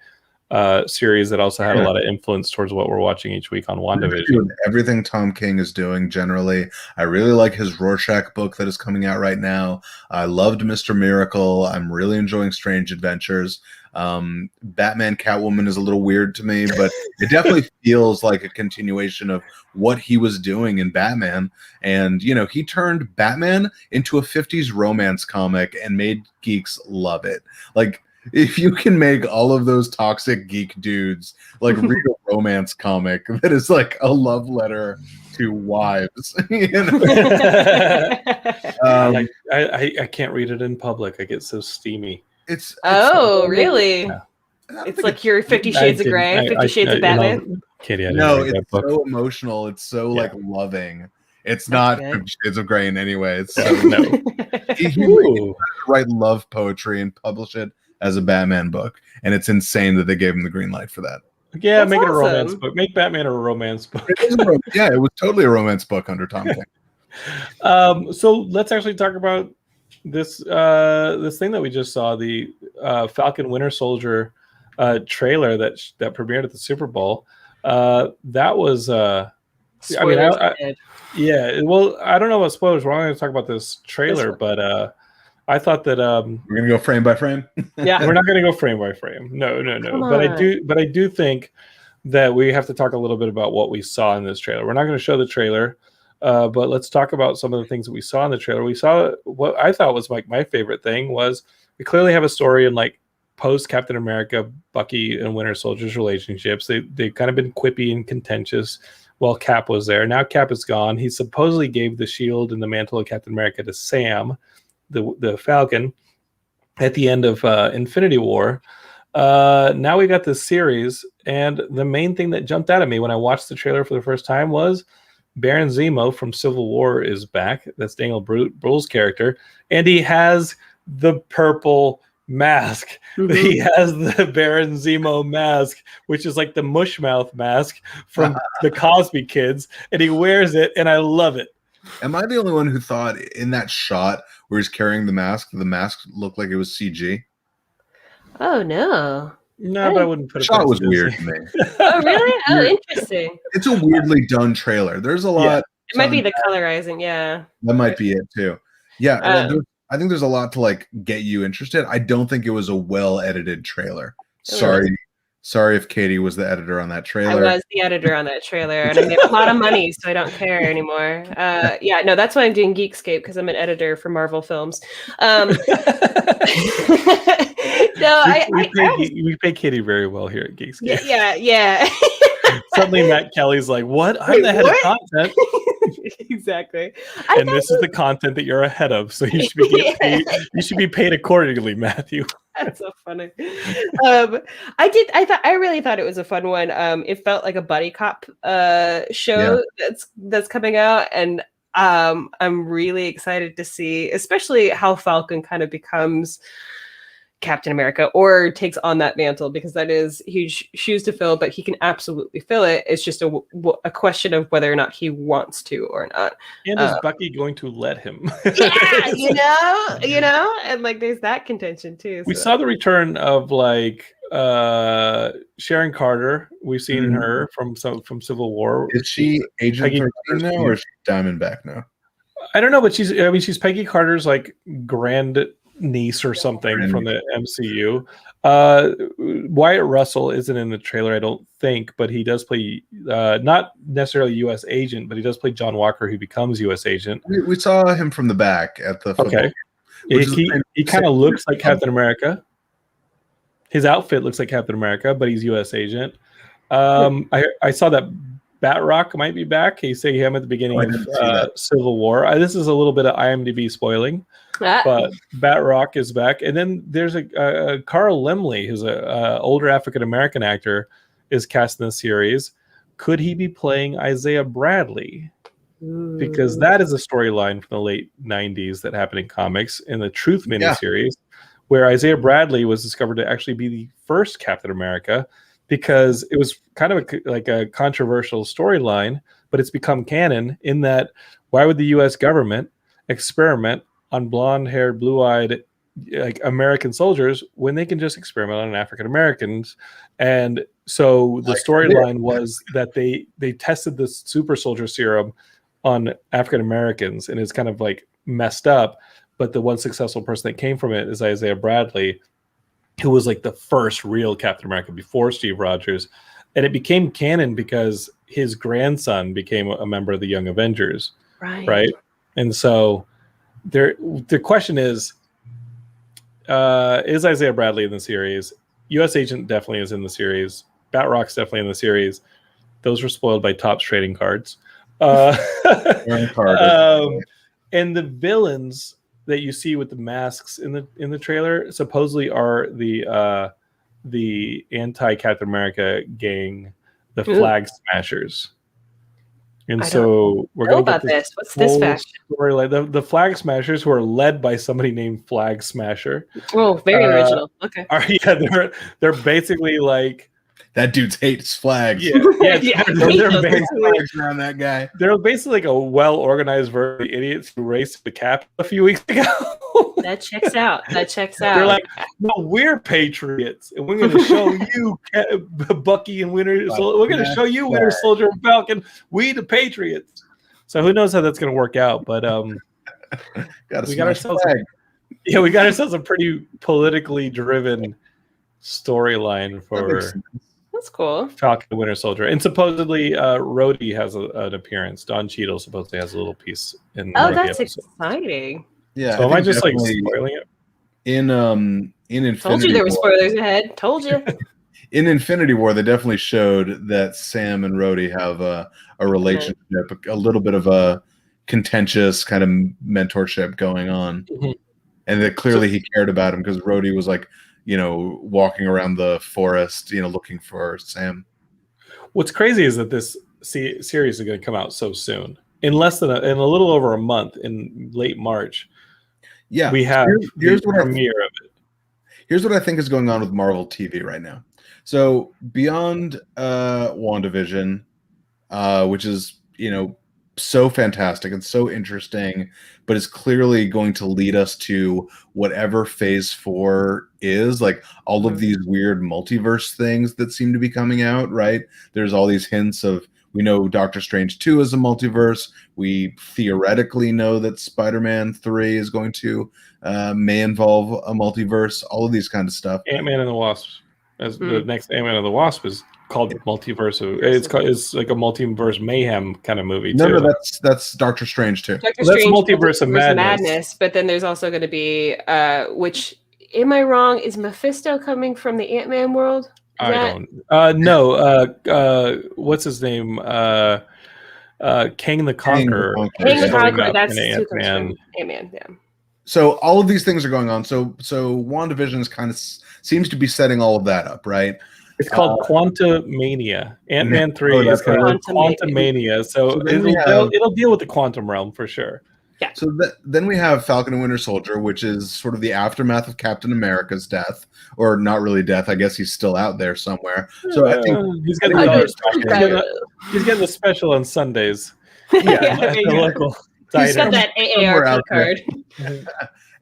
series that also had a lot of influence towards what we're watching each week on WandaVision. Everything Tom King is doing generally. I really like his Rorschach book that is coming out right now. I loved Mr. Miracle. I'm really enjoying Strange Adventures. Batman Catwoman is a little weird to me, but it definitely feels like a continuation of what he was doing in Batman. And, you know, he turned Batman into a 50s romance comic and made geeks love it. Like, if you can make all of those toxic geek dudes like read a romance comic that is like a love letter to wives, you know? I can't read it in public. I get so steamy. It's really? Yeah. It's like your 50 Shades of Grey, 50 Shades of Batman. Katie, no, it's so emotional. It's so like loving. It's not 50 Shades of Grey in any way. It's so he write love poetry and publish it as a Batman book, and it's insane that they gave him the green light for that. Yeah, make it a romance book. Make Batman a romance book. Yeah, it was totally a romance book under Tom King. So let's actually talk about this this thing that we just saw, the Falcon Winter Soldier trailer that premiered at the Super Bowl. That was yeah. Well, I don't know about spoilers. We're only going to talk about this trailer, but I thought that we're gonna go frame by frame. Yeah, we're not gonna go frame by frame. No. But I do think that we have to talk a little bit about what we saw in this trailer. We're not going to show the trailer, but let's talk about some of the things that we saw in the trailer. We saw what I thought was like my favorite thing was we clearly have a story in like post Captain America, Bucky and Winter Soldier's relationships. They've kind of been quippy and contentious while Cap was there. Now Cap is gone. He supposedly gave the shield and the mantle of Captain America to Sam, the Falcon, at the end of Infinity War. Now we got this series, and the main thing that jumped out at me when I watched the trailer for the first time was Baron Zemo from Civil War is back. That's Daniel Bruhl's character, and he has the purple mask. Mm-hmm. He has the Baron Zemo mask, which is like the mushmouth mask from the Cosby Kids, and he wears it, and I love it. Am I the only one who thought in that shot where he's carrying the mask looked like it was CG? Oh no. No, but I wouldn't put it. Shot was weird to me. Oh really? Oh, interesting. It's a weirdly done trailer. There's a lot. Yeah. It might be the colorizing, yeah. That might be it too. Yeah, I think there's a lot to like get you interested. I don't think it was a well-edited trailer. Sorry if Katie was the editor on that trailer. I was the editor on that trailer, and I made a lot of money, so I don't care anymore. Yeah, no, that's why I'm doing Geekscape, because I'm an editor for Marvel films. We pay Katie very well here at Geekscape. Yeah. Suddenly Matt Kelly's like, what? I'm the head of content. Exactly. And this is the content that you're ahead of, so you should be paid, you should be paid accordingly, Matthew. That's so funny. I really thought it was a fun one. It felt like a buddy cop show that's coming out, and I'm really excited to see, especially how Falcon kind of becomes Captain America or takes on that mantle, because that is huge shoes to fill, but he can absolutely fill it. It's just a question of whether or not he wants to or not. And is Bucky going to let him? Yeah, you know, and like there's that contention too. We saw the return of like Sharon Carter. We've seen her from Civil War. Is she Agent 13 now, or is she Diamondback now? I don't know, but she's Peggy Carter's like grand niece or something from the MCU. Wyatt Russell isn't in the trailer, I don't think, but he does play not necessarily U.S. agent, but he does play John Walker, who becomes U.S. agent. We saw him from the back at the football. Okay. He kind of looks like Captain America. His outfit looks like Captain America, but he's U.S. agent. I saw that Batroc might be back. He said him at the beginning of Civil War. This is a little bit of IMDb spoiling, but Batroc is back. And then there's a Carl Lemley, who's a older African American actor, is cast in the series. Could he be playing Isaiah Bradley? Because that is a storyline from the late 90s that happened in comics in the Truth miniseries, where Isaiah Bradley was discovered to actually be the first Captain America. because it was kind of like a controversial storyline, but it's become canon in that why would the U.S. government experiment on blonde-haired, blue-eyed like American soldiers when they can just experiment on African Americans? And so the storyline was that they tested this super soldier serum on African Americans, and it's kind of like messed up. But the one successful person that came from it is Isaiah Bradley, who was like the first real Captain America before Steve Rogers. And it became canon because his grandson became a member of the Young Avengers. Right. And so the question is Isaiah Bradley in the series? U.S. Agent definitely is in the series. Batrock's definitely in the series. Those were spoiled by Topps trading cards. And the villains that you see with the masks in the trailer supposedly are the anti-Captain America gang, the Flag Smashers. And so we're going to get this. What's this faction? Storyline. The Flag Smashers, who are led by somebody named Flag Smasher. Oh, very original. Okay. They're basically like, that dude's hates flags. Yeah, they're basically around that guy. They're basically like a well-organized version of the idiots who raced the cap a few weeks ago. That checks out. They're like, no, we're patriots, and we're going to show you, Bucky and Winter Soldier. We're going to show you, Winter Soldier and Falcon. We the patriots. So who knows how that's going to work out? But we got ourselves a pretty politically driven storyline for. That's cool. Falcon and Winter Soldier. And supposedly Rhodey has an appearance. Don Cheadle supposedly has a little piece in that's exciting. Yeah. So am I just like spoiling it? In Infinity Told you there were spoilers ahead. Told you. In Infinity War, they definitely showed that Sam and Rhodey have a relationship, a little bit of a contentious kind of mentorship going on. Mm-hmm. And that clearly he cared about him because Rhodey was like, walking around the forest, looking for Sam. What's crazy is that this series is going to come out so soon, in a little over a month, in late March. Yeah, we have here's the premiere of it. Here's what I think is going on with Marvel TV right now. So beyond WandaVision, which is so fantastic and so interesting, but is clearly going to lead us to whatever phase 4 is, like all of these weird multiverse things that seem to be coming out, right? There's all these hints of, we know Doctor Strange 2 is a multiverse. We theoretically know that Spider-Man 3 is going to may involve a multiverse, all of these kind of stuff. Ant-Man and the Wasp, as the next Ant-Man and the Wasp is called multiverse. It's like a multiverse mayhem kind of movie. No, that's Doctor Strange too. That's multiverse of madness. But then there's also going to be, which am I wrong? Is Mephisto coming from the Ant-Man world? No. What's his name? Kang the Conqueror. Kang the Conqueror. That's Ant-Man. Yeah. So all of these things are going on. So WandaVision is kind of seems to be setting all of that up, right? It's called Quantumania. Ant-Man 3 is called Quantumania. So it'll deal with the quantum realm for sure. Yeah. So then we have Falcon and Winter Soldier, which is sort of the aftermath of Captain America's death, or not really death. I guess he's still out there somewhere. So I think he's getting the special on Sundays. Yeah, he's got that AARP card.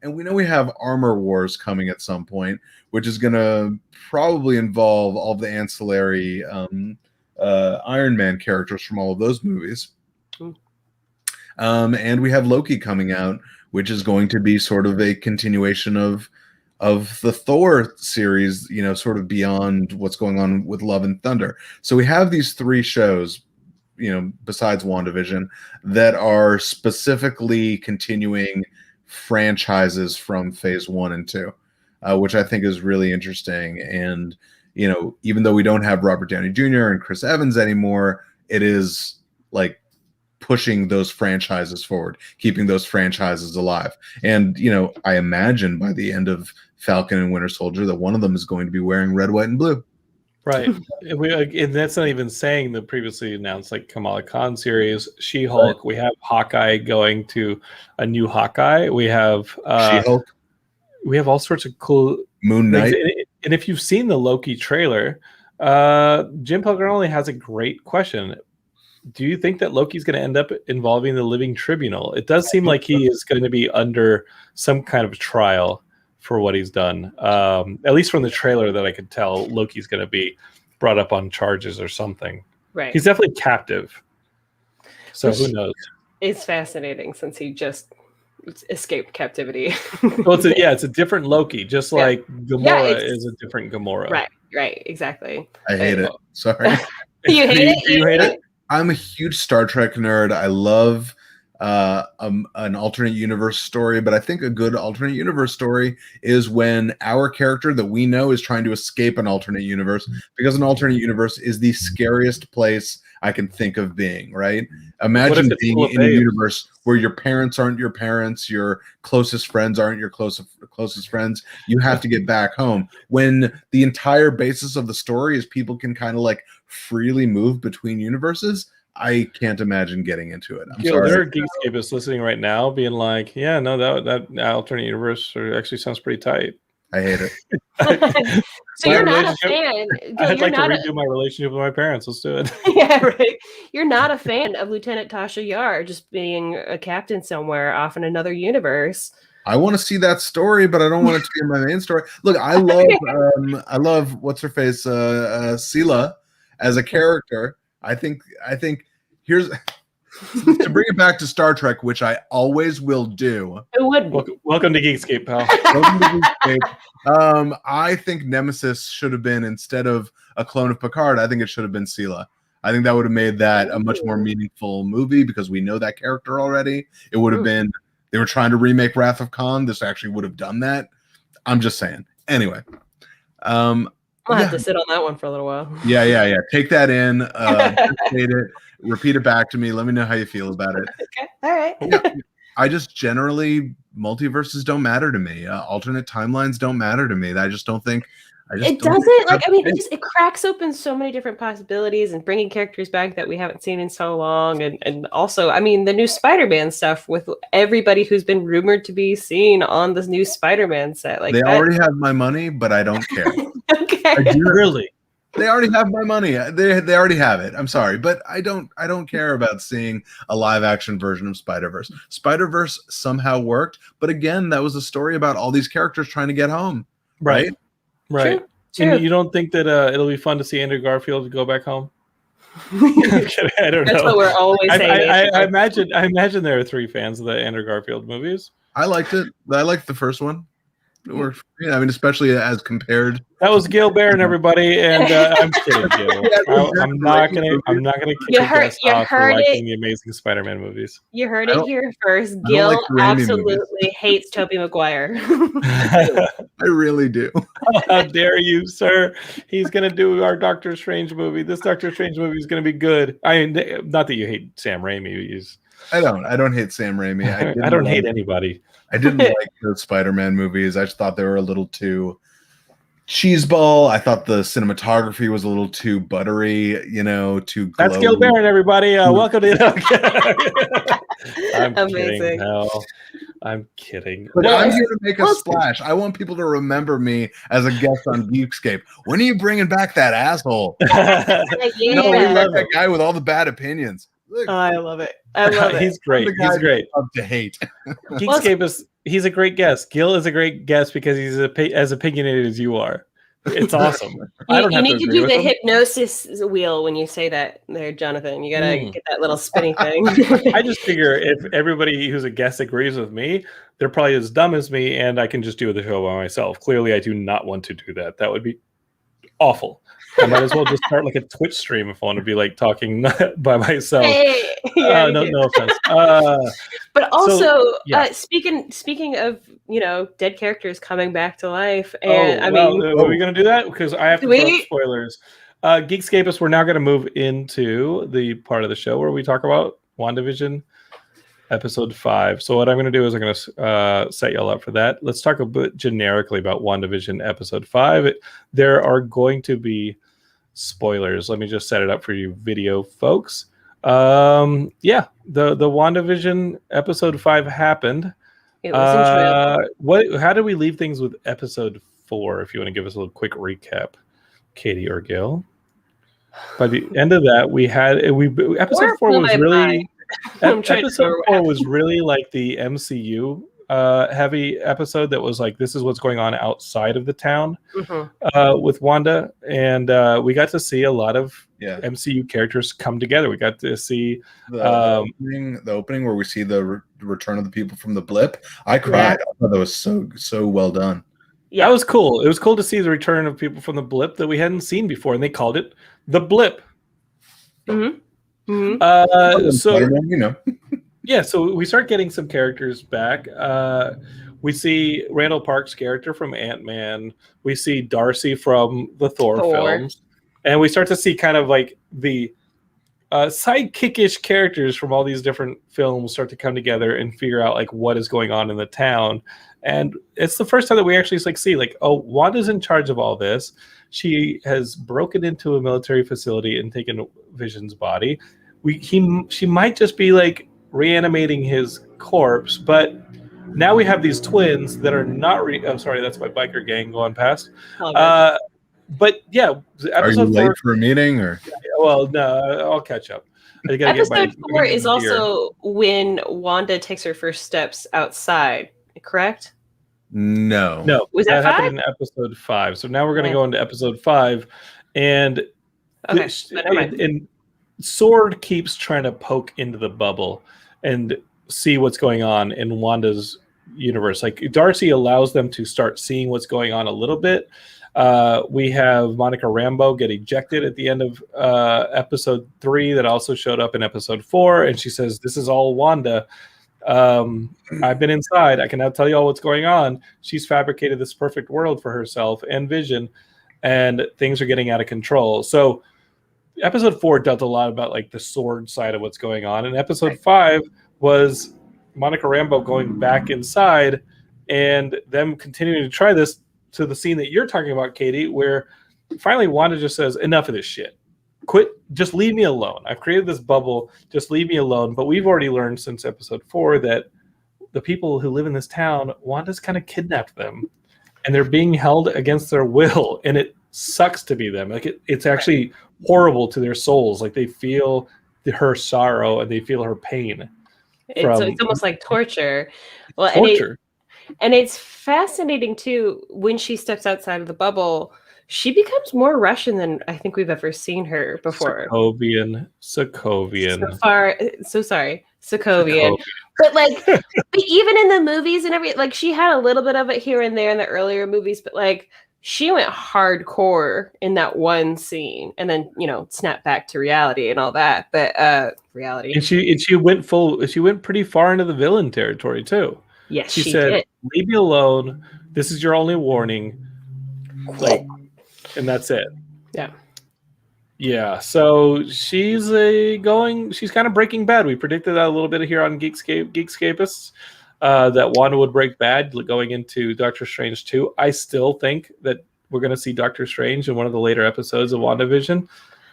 And we know we have Armor Wars coming at some point, which is going to probably involve all of the ancillary Iron Man characters from all of those movies. And we have Loki coming out, which is going to be sort of a continuation of the Thor series, sort of beyond what's going on with Love and Thunder. So we have these 3 shows, besides WandaVision, that are specifically continuing franchises from phase 1 and 2, which I think is really interesting. And, even though we don't have Robert Downey Jr. and Chris Evans anymore, it is like pushing those franchises forward, keeping those franchises alive. And, I imagine by the end of Falcon and Winter Soldier that one of them is going to be wearing red, white, and blue. Right. And that's not even saying the previously announced like Kamala Khan series, She-Hulk. Right. We have Hawkeye going to a new Hawkeye. We have She-Hulk. We have all sorts of cool Moon Knight. And if you've seen the Loki trailer, Jim Pelgrinelli has a great question. Do you think that Loki's going to end up involving the Living Tribunal? It does seem like he is going to be under some kind of trial for what he's done. At least from the trailer that I could tell, Loki's going to be brought up on charges or something. Right. He's definitely captive. So who knows? It's fascinating since he just escaped captivity. Well, it's a different Loki, just like Gamora is a different Gamora. Right, exactly. I hate it. Sorry. You hate it? You hate it? I'm a huge Star Trek nerd. I love an alternate universe story, but I think a good alternate universe story is when our character that we know is trying to escape an alternate universe, because an alternate universe is the scariest place I can think of being, right? Imagine being in a universe where your parents aren't your parents, your closest friends aren't your closest friends. You have to get back home. When the entire basis of the story is people can kind of like freely move between universes, I can't imagine getting into it. There are Geekscapists listening right now being like, yeah, no, that alternate universe actually sounds pretty tight. I hate it. So you're not a fan. I'd like to redo my relationship with my parents. Let's do it. Yeah, right. You're not a fan of Lieutenant Tasha Yar just being a captain somewhere off in another universe. I want to see that story, but I don't want it to be my main story. Look, I love what's her face, Sela as a character. I think here's to bring it back to Star Trek, which I always will do. Welcome to Geekscape, pal. Welcome to Geekscape. I think Nemesis should have been, instead of a clone of Picard, I think it should have been Sela. I think that would have made that a much more meaningful movie because we know that character already. It would have been, they were trying to remake Wrath of Khan. This actually would have done that. I'm just saying. Anyway. I'll have to sit on that one for a little while. Yeah. Take that in. Repeat it back to me. Let me know how you feel about it. Okay. All right. Yeah, I just generally, multiverses don't matter to me. Alternate timelines don't matter to me. I just don't think. It doesn't. Like, I mean, it cracks open so many different possibilities and bringing characters back that we haven't seen in so long. And also, I mean, the new Spider-Man stuff with everybody who's been rumored to be seen on this new Spider-Man set. Like, they already have my money, but I don't care. Okay. I do really. They already have my money. They already have it. I'm sorry, but I don't care about seeing a live action version of Spider-Verse. Spider-Verse somehow worked, but again, that was a story about all these characters trying to get home. Right. True. And you don't think that it'll be fun to see Andrew Garfield go back home? I don't know. That's what we're always saying. I imagine there are 3 fans of the Andrew Garfield movies. I liked it. I liked the first one. I mean, especially as compared. That was Gil Baron, everybody, and I'm kidding, Gil. I'm not gonna kick off for liking the Amazing Spider-Man movies. You heard it here first. Gil absolutely hates Tobey Maguire. I really do. How dare you, sir? He's gonna do our Doctor Strange movie. This Doctor Strange movie is gonna be good. I mean, not that you hate Sam Raimi. I don't hate Sam Raimi. I don't hate anybody. I didn't like those Spider-Man movies. I just thought they were a little too cheeseball. I thought the cinematography was a little too buttery, too glowy. That's Gil Baron, everybody. Welcome to I'm Amazing. Kidding. No, I'm kidding. But I'm here to make a splash. I want people to remember me as a guest on Geekscape. When are you bringing back that asshole? Yeah. No, we love that guy with all the bad opinions. Look. Oh, I love it. I love it. He's great. He's great. Love to hate. Geekscape he's a great guest. Gil is a great guest because he's as opinionated as you are. It's awesome. You need to do the hypnosis wheel when you say that there, Jonathan. You gotta get that little spinning thing. I just figure if everybody who's a guest agrees with me, they're probably as dumb as me, and I can just do the show by myself. Clearly, I do not want to do that. That would be awful. I might as well just start like a Twitch stream if I want to be like talking by myself. Hey, yeah, no offense. But also, speaking of dead characters coming back to life, and are we going to do that? Because I have to throw up spoilers. Geekscapists, we're now going to move into the part of the show where we talk about WandaVision episode 5. So what I'm going to do is I'm going to set y'all up for that. Let's talk a bit generically about WandaVision episode 5. There are going to be spoilers. Let me just set it up for you video folks. The WandaVision episode 5 happened. It was enjoyable. How do we leave things with episode 4 if you want to give us a little quick recap? Katie or Gil. By the end of that, episode Or 4 blew was my really mind. I'm trying to episode remember 4 what was really like the MCU heavy episode that was like, this is what's going on outside of the town with Wanda, and we got to see a lot of MCU characters come together. We got to see the opening where we see the return of the people from the blip. I cried. I thought that was so well done. That was cool. It was cool to see the return of people from the blip that we hadn't seen before, and they called it the blip. Mm-hmm. So we start getting some characters back. We see Randall Park's character from Ant-Man. We see Darcy from the Thor films. And we start to see kind of like the sidekickish characters from all these different films start to come together and figure out like what is going on in the town. And it's the first time that we actually see like, oh, Wanda's in charge of all this. She has broken into a military facility and taken Vision's body. She might just be like reanimating his corpse, but now we have these twins that are not. I'm sorry, that's my biker gang going past. But yeah, are you late for a meeting or? Well, no, I'll catch up. Episode 4 is also when Wanda takes her first steps outside. Correct? No. Was that happened in episode 5? So now we're going to go into episode 5, and Sword keeps trying to poke into the bubble and see what's going on in Wanda's universe. Like Darcy allows them to start seeing what's going on a little bit. We have Monica Rambeau get ejected at the end of episode 3 that also showed up in episode 4, and she says, "This is all Wanda. I've been inside. I can now tell you all what's going on." She's fabricated this perfect world for herself and Vision, and things are getting out of control. So episode 4 dealt a lot about like the Sword side of what's going on, and episode 5 was Monica Rambeau going back inside and them continuing to try this to the scene that you're talking about, Katie, where finally Wanda just says, "Enough of this shit. Quit. Just leave me alone. I've created this bubble. Just leave me alone." But we've already learned since episode 4 that the people who live in this town, Wanda's kind of kidnapped them, and they're being held against their will, and it sucks to be them. Like it's actually horrible to their souls. Like they feel her sorrow and they feel her pain. It's almost like torture. Well, torture. And it's fascinating too when she steps outside of the bubble. She becomes more Russian than I think we've ever seen her before. Sokovian. Sokovian. But like, but even in the movies and everything, like she had a little bit of it here and there in the earlier movies, but like she went hardcore in that one scene, and then snapped back to reality and all that. But reality. And she went full. She went pretty far into the villain territory too. Yes, she said, did. "Leave me alone. This is your only warning." Like, and that's it. Yeah. So she's kind of Breaking Bad. We predicted that a little bit here on Geekscapists, that Wanda would break bad going into Doctor Strange 2. I still think that we're going to see Doctor Strange in one of the later episodes of WandaVision.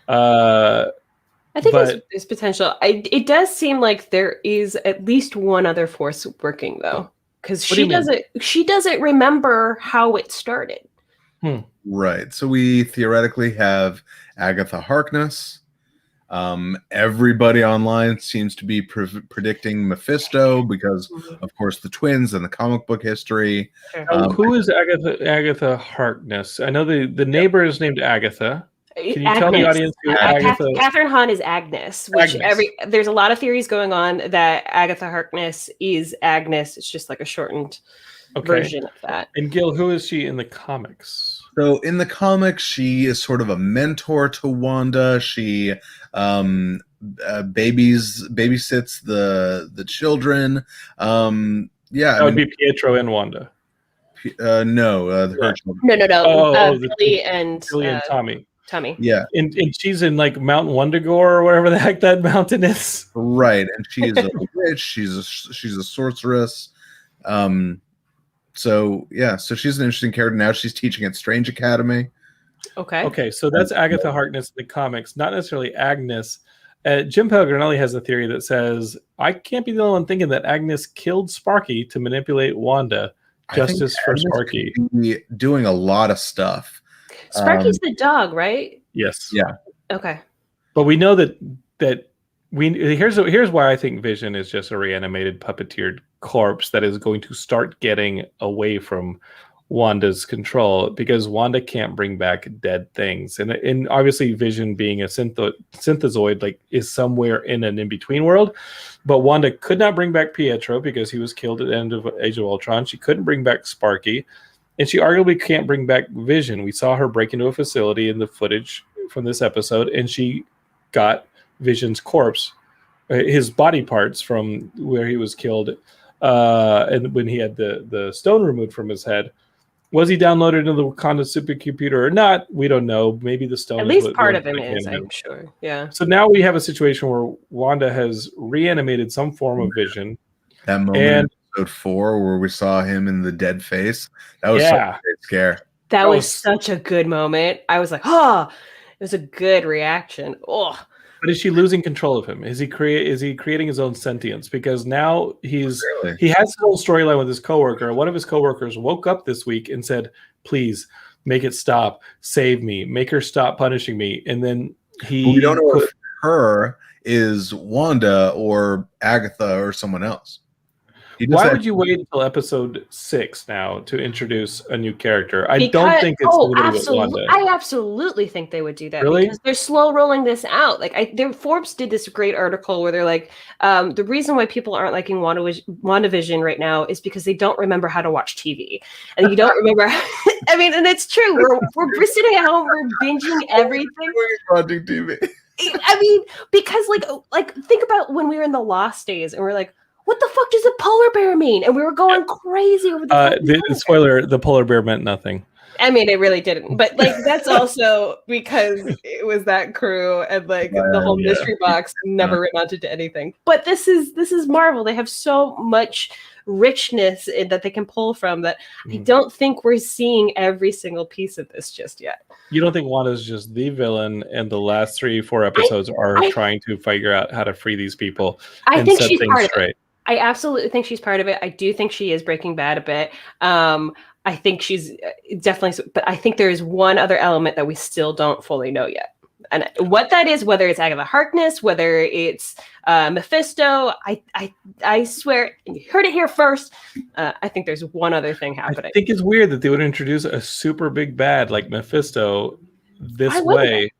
I think there's potential. It does seem like there is at least one other force working though, because she doesn't remember how it started. Right. So we theoretically have Agatha Harkness. Everybody online seems to be predicting Mephisto because, of course, the twins and the comic book history. Who is Agatha Harkness? I know the neighbor is named Agatha. Can you tell the audience who Agatha? Catherine Hahn is Agnes, which there's a lot of theories going on that Agatha Harkness is Agnes. It's just like a shortened version of that. And Gil, who is she in the comics? So in the comics, she is sort of a mentor to Wanda. She babysits the children. That would be Pietro and Wanda. Her children. No. Billy and Tommy. Tommy. Yeah. And she's in like Mount Wundagore or whatever the heck that mountain is. Right. And she's a witch. She's a sorceress. So she's an interesting character. Now she's teaching at Strange Academy. Okay. So that's Agatha Harkness in the comics, not necessarily Agnes. Jim Pellegrinelli has a theory that says, I can't be the only one thinking that Agnes killed Sparky to manipulate Wanda. Justice for Sparky. Doing a lot of stuff. Sparky's the dog, right? Yes. Yeah. Okay. But we know that here's why I think Vision is just a reanimated puppeteered corpse that is going to start getting away from Wanda's control, because Wanda can't bring back dead things, and obviously Vision, being a synthezoid, like, is somewhere in an in-between world. But Wanda could not bring back Pietro because he was killed at the end of Age of Ultron. She couldn't bring back Sparky, and she arguably can't bring back Vision. We saw her break into a facility in the footage from this episode, and she got Vision's corpse, his body parts from where he was killed, and when he had the stone removed from his head. Was he downloaded into the Wakanda supercomputer or not? We don't know. Maybe the stone. At least part of him is, I'm sure. Yeah. So now we have a situation where Wanda has reanimated some form of Vision. That moment in episode 4 where we saw him in the dead face. That was such a great scare. That was such a good moment. I was like, it was a good reaction. Oh. But is she losing control of him? Is he creating his own sentience? Because now he has his whole storyline with his coworker. One of his coworkers woke up this week and said, "Please make it stop. Save me. Make her stop punishing me." And then we don't know if her is Wanda or Agatha or someone else. Why would you wait until episode 6 now to introduce a new character? I don't think it's literally with Wanda. I absolutely think they would do that. Really? Because they're slow rolling this out. Like, Forbes did this great article where they're like, the reason why people aren't liking WandaVision right now is because they don't remember how to watch TV, and you don't remember. I mean, and it's true. We're sitting at home, we're binging everything. We're watching TV. I mean, because like think about when we were in the Lost days, and we're like, what the fuck does a polar bear mean? And we were going crazy over the spoiler, the polar bear meant nothing. I mean, it really didn't. But like, that's also because it was that crew, and like the whole mystery box never amounted to anything. But this is Marvel. They have so much richness that they can pull from that I don't think we're seeing every single piece of this just yet. You don't think Wanda's just the villain, and the last 3-4 episodes are trying to figure out how to free these people and set things straight? I absolutely think she's part of it. I do think she is Breaking Bad a bit. I think she's definitely, but I think there is one other element that we still don't fully know yet. And what that is, whether it's Agatha Harkness, whether it's Mephisto, I swear, you heard it here first. I think there's one other thing happening. I think it's weird that they would introduce a super big bad like Mephisto this way.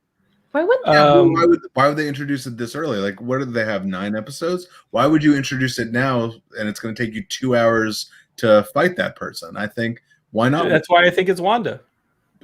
Why wouldn't why would they introduce it this early? Like, what did they have, 9 episodes? Why would you introduce it now and it's going to take you 2 hours to fight that person? I think, why not? That's why I think it's Wanda.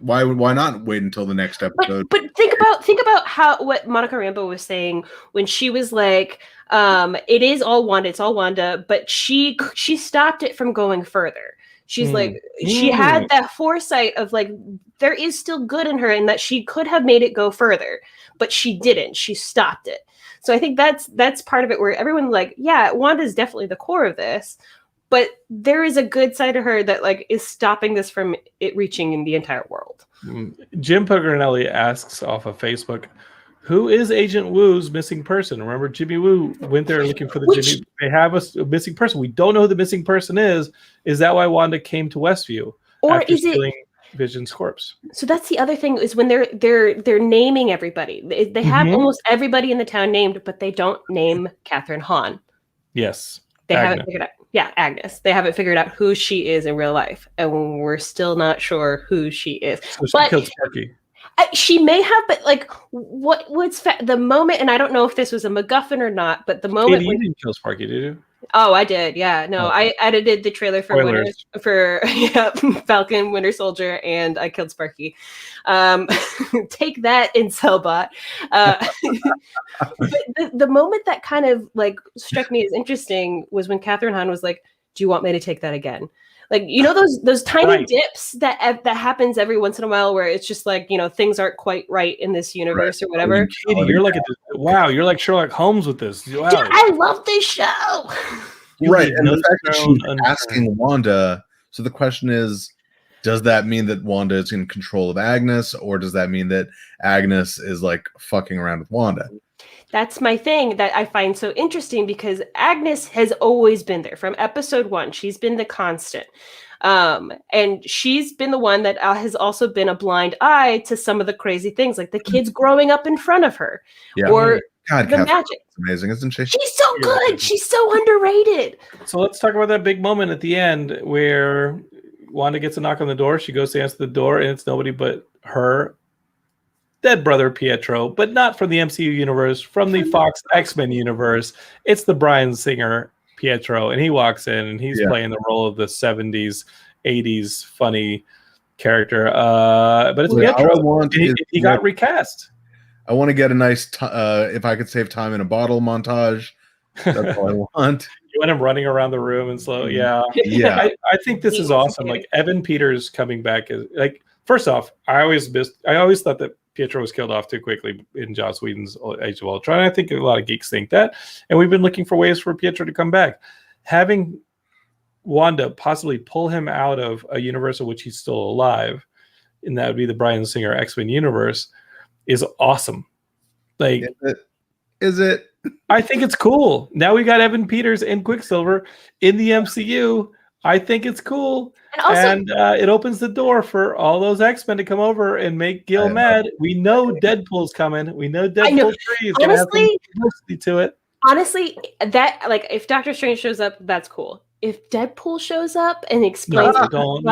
Why not wait until the next episode? But think about what Monica Rambeau was saying when she was like, it is all Wanda, it's all Wanda, but she stopped it from going further. She's like, she had that foresight of like, there is still good in her and that she could have made it go further, but she didn't. She stopped it. So I think that's part of it where everyone like, yeah, Wanda is definitely the core of this, but there is a good side of her that like is stopping this from it reaching in the entire world. Jim Pogranelli asks off of Facebook, who is Agent Woo's missing person? Remember, Jimmy Woo went there looking for Jimmy. They have a missing person. We don't know who the missing person is. Is that why Wanda came to Westview? Or after is stealing Vision's corpse? So that's the other thing is when they're naming everybody. They have almost everybody in the town named, but they don't name Catherine Hahn. Yes. They haven't figured out. Yeah, Agnes. They haven't figured out who she is in real life, and we're still not sure who she is. So she killed Sparky. She may have, but like, what's the moment? And I don't know if this was a MacGuffin or not, but the moment you didn't kill Sparky, did you? Oh, I did. Yeah, no, I edited the trailer for Falcon, Winter Soldier, and I killed Sparky. Take that, Incelbot. But the moment that kind of like struck me as interesting was when Catherine Hahn was like, "Do you want me to take that again?" Like, you know, those tiny dips that happens every once in a while where it's just like, you know, things aren't quite right in this universe or whatever. Katie, you're like you're like Sherlock Holmes with this. Wow. Dude, I love this show. Right, and the fact that she's asking Wanda. So the question is, does that mean that Wanda is in control of Agnes, or does that mean that Agnes is like fucking around with Wanda? That's my thing that I find so interesting because Agnes has always been there from episode 1. She's been the constant. And she's been the one that has also been a blind eye to some of the crazy things, like the kids growing up in front of her, or God, the Catherine's magic. amazing, isn't she? She's so good. She's so underrated. So let's talk about that big moment at the end where Wanda gets a knock on the door. She goes to answer the door, and it's nobody but her dead brother Pietro, but not from the MCU universe, from the Fox X-Men universe. It's the Bryan Singer Pietro, and he walks in, and he's playing the role of the 70s, 80s funny character. But it's Pietro. He got recast. I want to get a nice, if I could save time in a bottle montage. That's all I want. You want him running around the room and slow. Yeah. I think this is awesome. Like Evan Peters coming back is like, first off, I always thought that Pietro was killed off too quickly in Joss Whedon's Age of Ultron. I think a lot of geeks think that, and we've been looking for ways for Pietro to come back. Having Wanda possibly pull him out of a universe in which he's still alive, and that would be the Bryan Singer X-Men universe, is awesome. Like, is it? I think it's cool. Now we got Evan Peters and Quicksilver in the MCU. I think it's cool. And it opens the door for all those X-Men to come over and make Gil mad. We know Deadpool's coming. We know Deadpool 3 is going to have some publicity to it. Honestly, that, like, if Doctor Strange shows up, that's cool. If Deadpool shows up and explains don't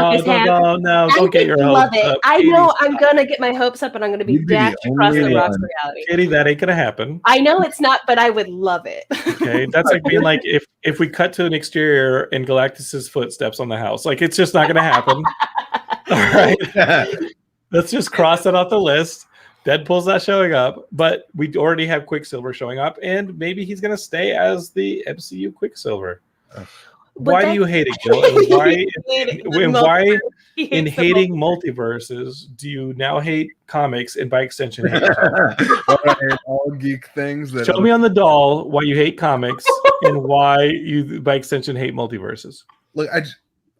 get your hopes up. I know I'm gonna get my hopes up and I'm gonna be dashed across the rocks reality. Kitty, that ain't gonna happen. I know it's not, but I would love it. Okay, that's like being like if we cut to an exterior and Galactus's footsteps on the house, like it's just not gonna happen. All right, let's just cross that off the list. Deadpool's not showing up, but we already have Quicksilver showing up, and maybe he's gonna stay as the MCU Quicksilver. Why do you hate it, Gil? And why in hating multiverses do you now hate comics and by extension hate all geek things? Show me on the doll why you hate comics and why you by extension hate multiverses. Look,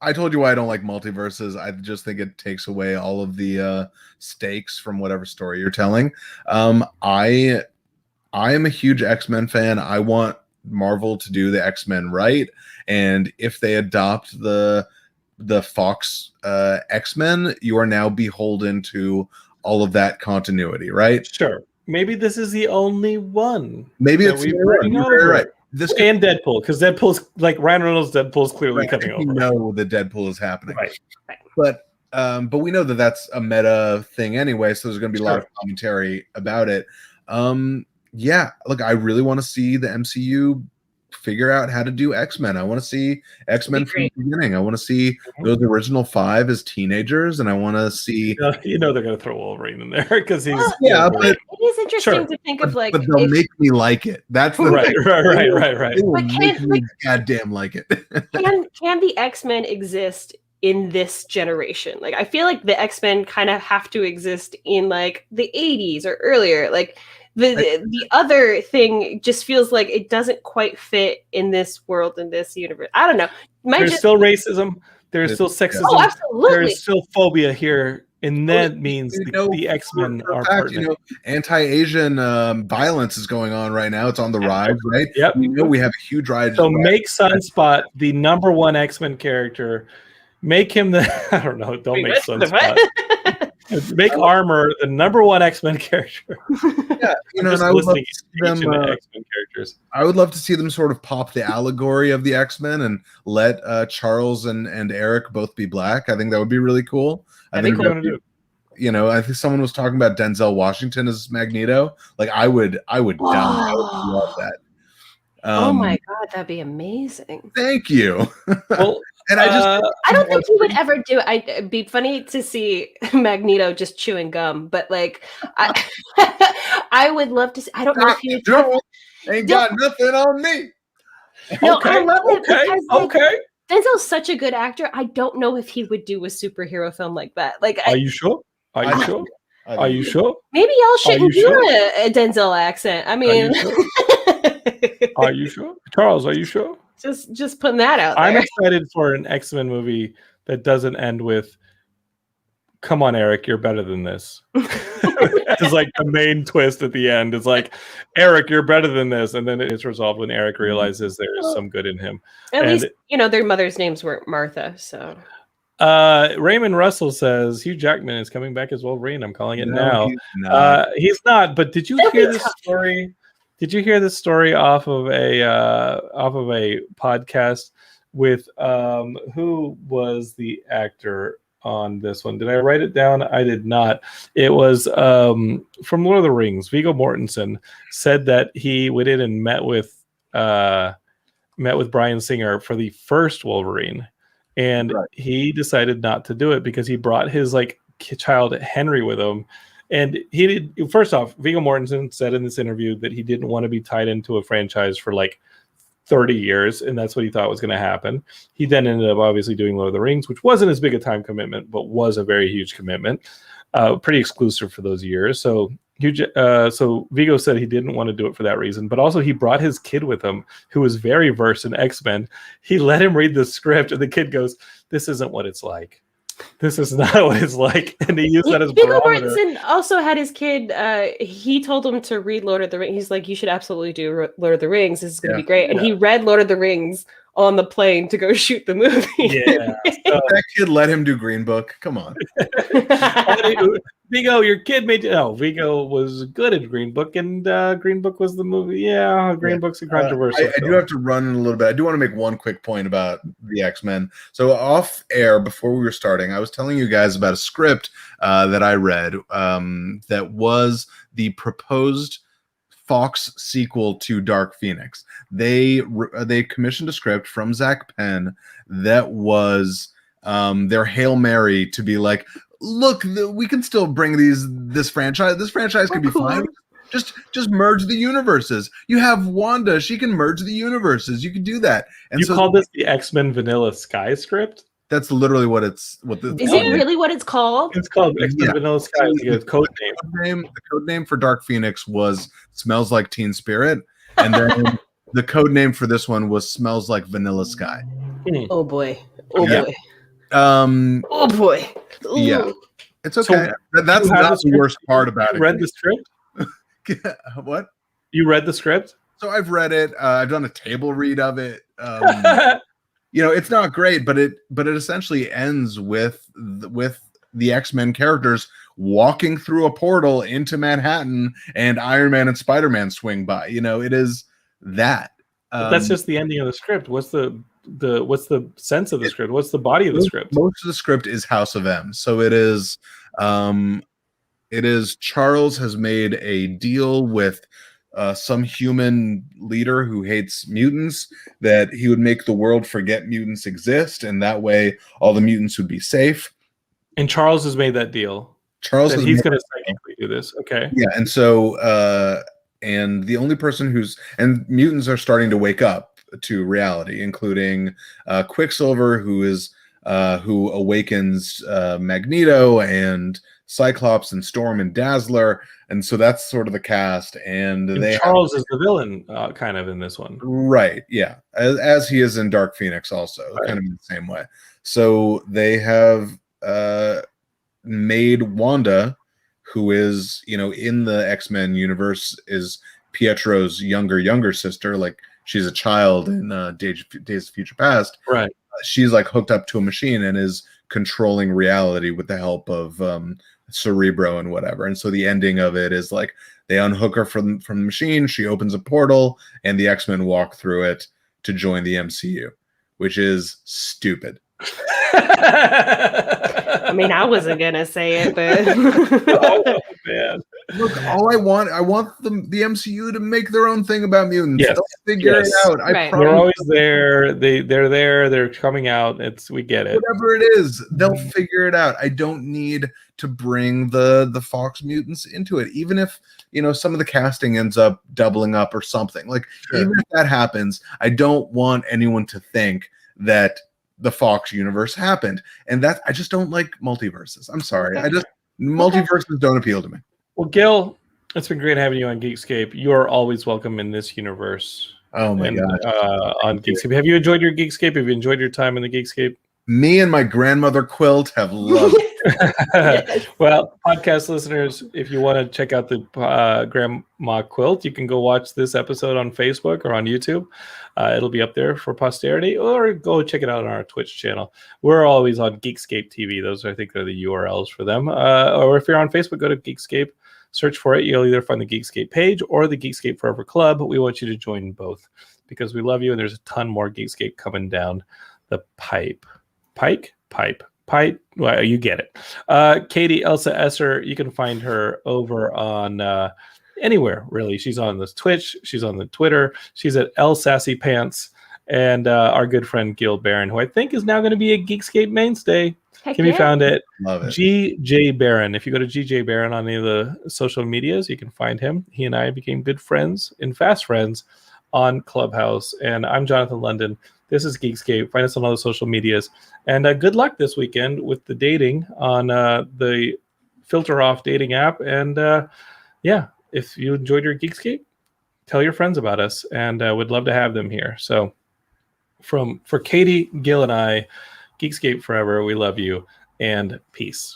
I told you why I don't like multiverses. I just think it takes away all of the stakes from whatever story you're telling. I am a huge X-Men fan. I want Marvel to do the X-Men right, and if they adopt the Fox X-Men, you are now beholden to all of that continuity, right? Sure. Maybe this is the only one. Maybe it's right. This and Deadpool, because Deadpool's like Ryan Reynolds' Deadpool's clearly coming over. We know that Deadpool is happening, right? But we know that that's a meta thing anyway, so there's going to be a lot of commentary about it. Yeah, look, I really want to see the MCU figure out how to do X-Men. I want to see X-Men from the beginning. I want to see those original 5 as teenagers, and I want to see. You know they're going to throw Wolverine in there because he's. But it is interesting to think of like. But they'll make me like it. That's the right. They will make me goddamn like it. Can the X-Men exist in this generation? Like, I feel like the X-Men kind of have to exist in like the 80s or earlier. Like. The other thing just feels like it doesn't quite fit in this world, in this universe. I don't know. There's still racism. There's still sexism. Oh, absolutely. There's still phobia here, and that means the X-Men are pertinent. Anti-Asian violence is going on right now. It's on the rise, right? Yep. We know we have a huge rise. So make Sunspot the number 1 X-Men character. Make him the don't make Sunspot. Make Armor the number 1 X-Men character. Yeah, and I would love to see them. X-Men characters. I would love to see them sort of pop the allegory of the X-Men and let Charles and Eric both be black. I think that would be really cool. I think I think someone was talking about Denzel Washington as Magneto. Like I would die. I would love that. Oh my god, that'd be amazing. Thank you. Well. And I don't think he would ever do it. It'd be funny to see Magneto just chewing gum, but like, I would love to see. I don't know if he ain't got nothing on me. No, I love it. Okay. Denzel's such a good actor. I don't know if he would do a superhero film like that. Like, are you sure? Are you sure? Maybe y'all shouldn't do a Denzel accent. I mean, are you sure, Charles? Are you sure? Just putting that out there. I'm excited for an X-Men movie that doesn't end with "Come on, Eric, you're better than this." It's like the main twist at the end. It's like, Eric, you're better than this, and then it's resolved when Eric realizes there is some good in him. At least their mother's names weren't Martha, so. Raymond Russell says Hugh Jackman is coming back as Wolverine. I'm calling it now. He's not. He's not. But did you hear this story? Did you hear this story off of a podcast with who was the actor on this one? Did I write it down? I did not. It was from Lord of the Rings. Viggo Mortensen said that he went in and met with Bryan Singer for the first Wolverine, and he decided not to do it because he brought his child Henry with him. And he did. First off, Viggo Mortensen said in this interview that he didn't want to be tied into a franchise for 30 years, and that's what he thought was going to happen. He then ended up obviously doing Lord of the Rings, which wasn't as big a time commitment, but was a very huge commitment, pretty exclusive for those years. So Viggo said he didn't want to do it for that reason, but also he brought his kid with him, who was very versed in X-Men. He let him read the script, and the kid goes, "This isn't what it's like. This is not what it's like." And he used that as Viggo barometer. Mortensen also had his kid. He told him to read Lord of the Rings. He's like, "You should absolutely do Lord of the Rings. This is going to be great." And he read Lord of the Rings on the plane to go shoot the movie. Yeah, so, that kid let him do Green Book. Come on. Viggo, your kid made. No, Viggo was good at Green Book, and Green Book was the movie. Yeah, Green Book's a controversial. I do have to run in a little bit. I do want to make one quick point about the X-Men. So off air, before we were starting, I was telling you guys about a script that I read that was the proposed Fox sequel to Dark Phoenix. They commissioned a script from Zach Penn that was their Hail Mary to be like, look, we can still bring this franchise. This franchise could be fine. Just merge the universes. You have Wanda; she can merge the universes. You can do that. And you called this the X-Men Vanilla Sky script? That's literally what it's. Is it really what it's called? It's called X-Men Vanilla Sky. It's code name. The code name for Dark Phoenix was Smells Like Teen Spirit, and then the code name for this one was Smells Like Vanilla Sky. Oh boy! Oh boy! Oh boy! Ooh. Yeah, it's okay. So that's the worst part about it. Read the script? What? You read the script? So I've read it. I've done a table read of it. It's not great, but it essentially ends with the X-Men characters walking through a portal into Manhattan, and Iron Man and Spider-Man swing by. It is that. That's just the ending of the script. What's the sense of the script? What's the body of the script? Most of the script is House of M. So it is Charles has made a deal with some human leader who hates mutants, that he would make the world forget mutants exist, and that way all the mutants would be safe. And Charles has made that deal. He's going to technically do this. Okay. Yeah, and so and the only person and mutants are starting to wake up to reality, including Quicksilver, who awakens Magneto and Cyclops and Storm and Dazzler, and so that's sort of the cast. And Charles is the villain, kind of in this one, right? Yeah, as he is in Dark Phoenix, also kind of in the same way. So they have made Wanda, who is in the X-Men universe, is Pietro's younger sister. Like, she's a child in Days of Future Past, right? She's hooked up to a machine and is controlling reality with the help of Cerebro and whatever. And so the ending of it is they unhook her from the machine, she opens a portal, and the X-Men walk through it to join the MCU, which is stupid. I mean, I wasn't gonna say it, but oh man. Look, all I want the MCU to make their own thing about mutants. Yes. They'll figure it out. Right. They're always there. They're there. They're coming out. We get it. Whatever it is, they'll figure it out. I don't need to bring the Fox mutants into it, even if some of the casting ends up doubling up or something. Sure. Even if that happens, I don't want anyone to think that the Fox universe happened, and that I just don't like multiverses. I'm sorry. Multiverses don't appeal to me. Well, Gil, it's been great having you on Geekscape. You are always welcome in this universe. Oh my god! On Geekscape, have you enjoyed your Geekscape? Have you enjoyed your time in the Geekscape? Me and my grandmother quilt have loved it. Well, podcast listeners, if you want to check out the Grandma Quilt, you can go watch this episode on Facebook or on YouTube. It'll be up there for posterity, or go check it out on our Twitch channel. We're always on Geekscape TV. Those, I think, are the URLs for them. Or if you're on Facebook, go to Geekscape, search for it. You'll either find the Geekscape page or the Geekscape Forever Club. We want you to join both because we love you, and there's a ton more Geekscape coming down the pipe. Pipe. Well, you get it. Katie Elsa Esser, you can find her over on anywhere, really. She's on this Twitch. She's on the Twitter. She's at L Sassy Pants. And our good friend Gil Baron, who I think is now going to be a Geekscape mainstay. Can be found at Love it. GJ Baron. If you go to GJ Baron on any of the social medias, you can find him. He and I became good friends and fast friends on Clubhouse. And I'm Jonathan London. This is Geekscape. Find us on all the social medias. And good luck this weekend with the dating on the Filter Off dating app. And yeah, if you enjoyed your Geekscape, tell your friends about us. And would love to have them here. So for Katie, Gil, and I, Geekscape forever. We love you, and peace.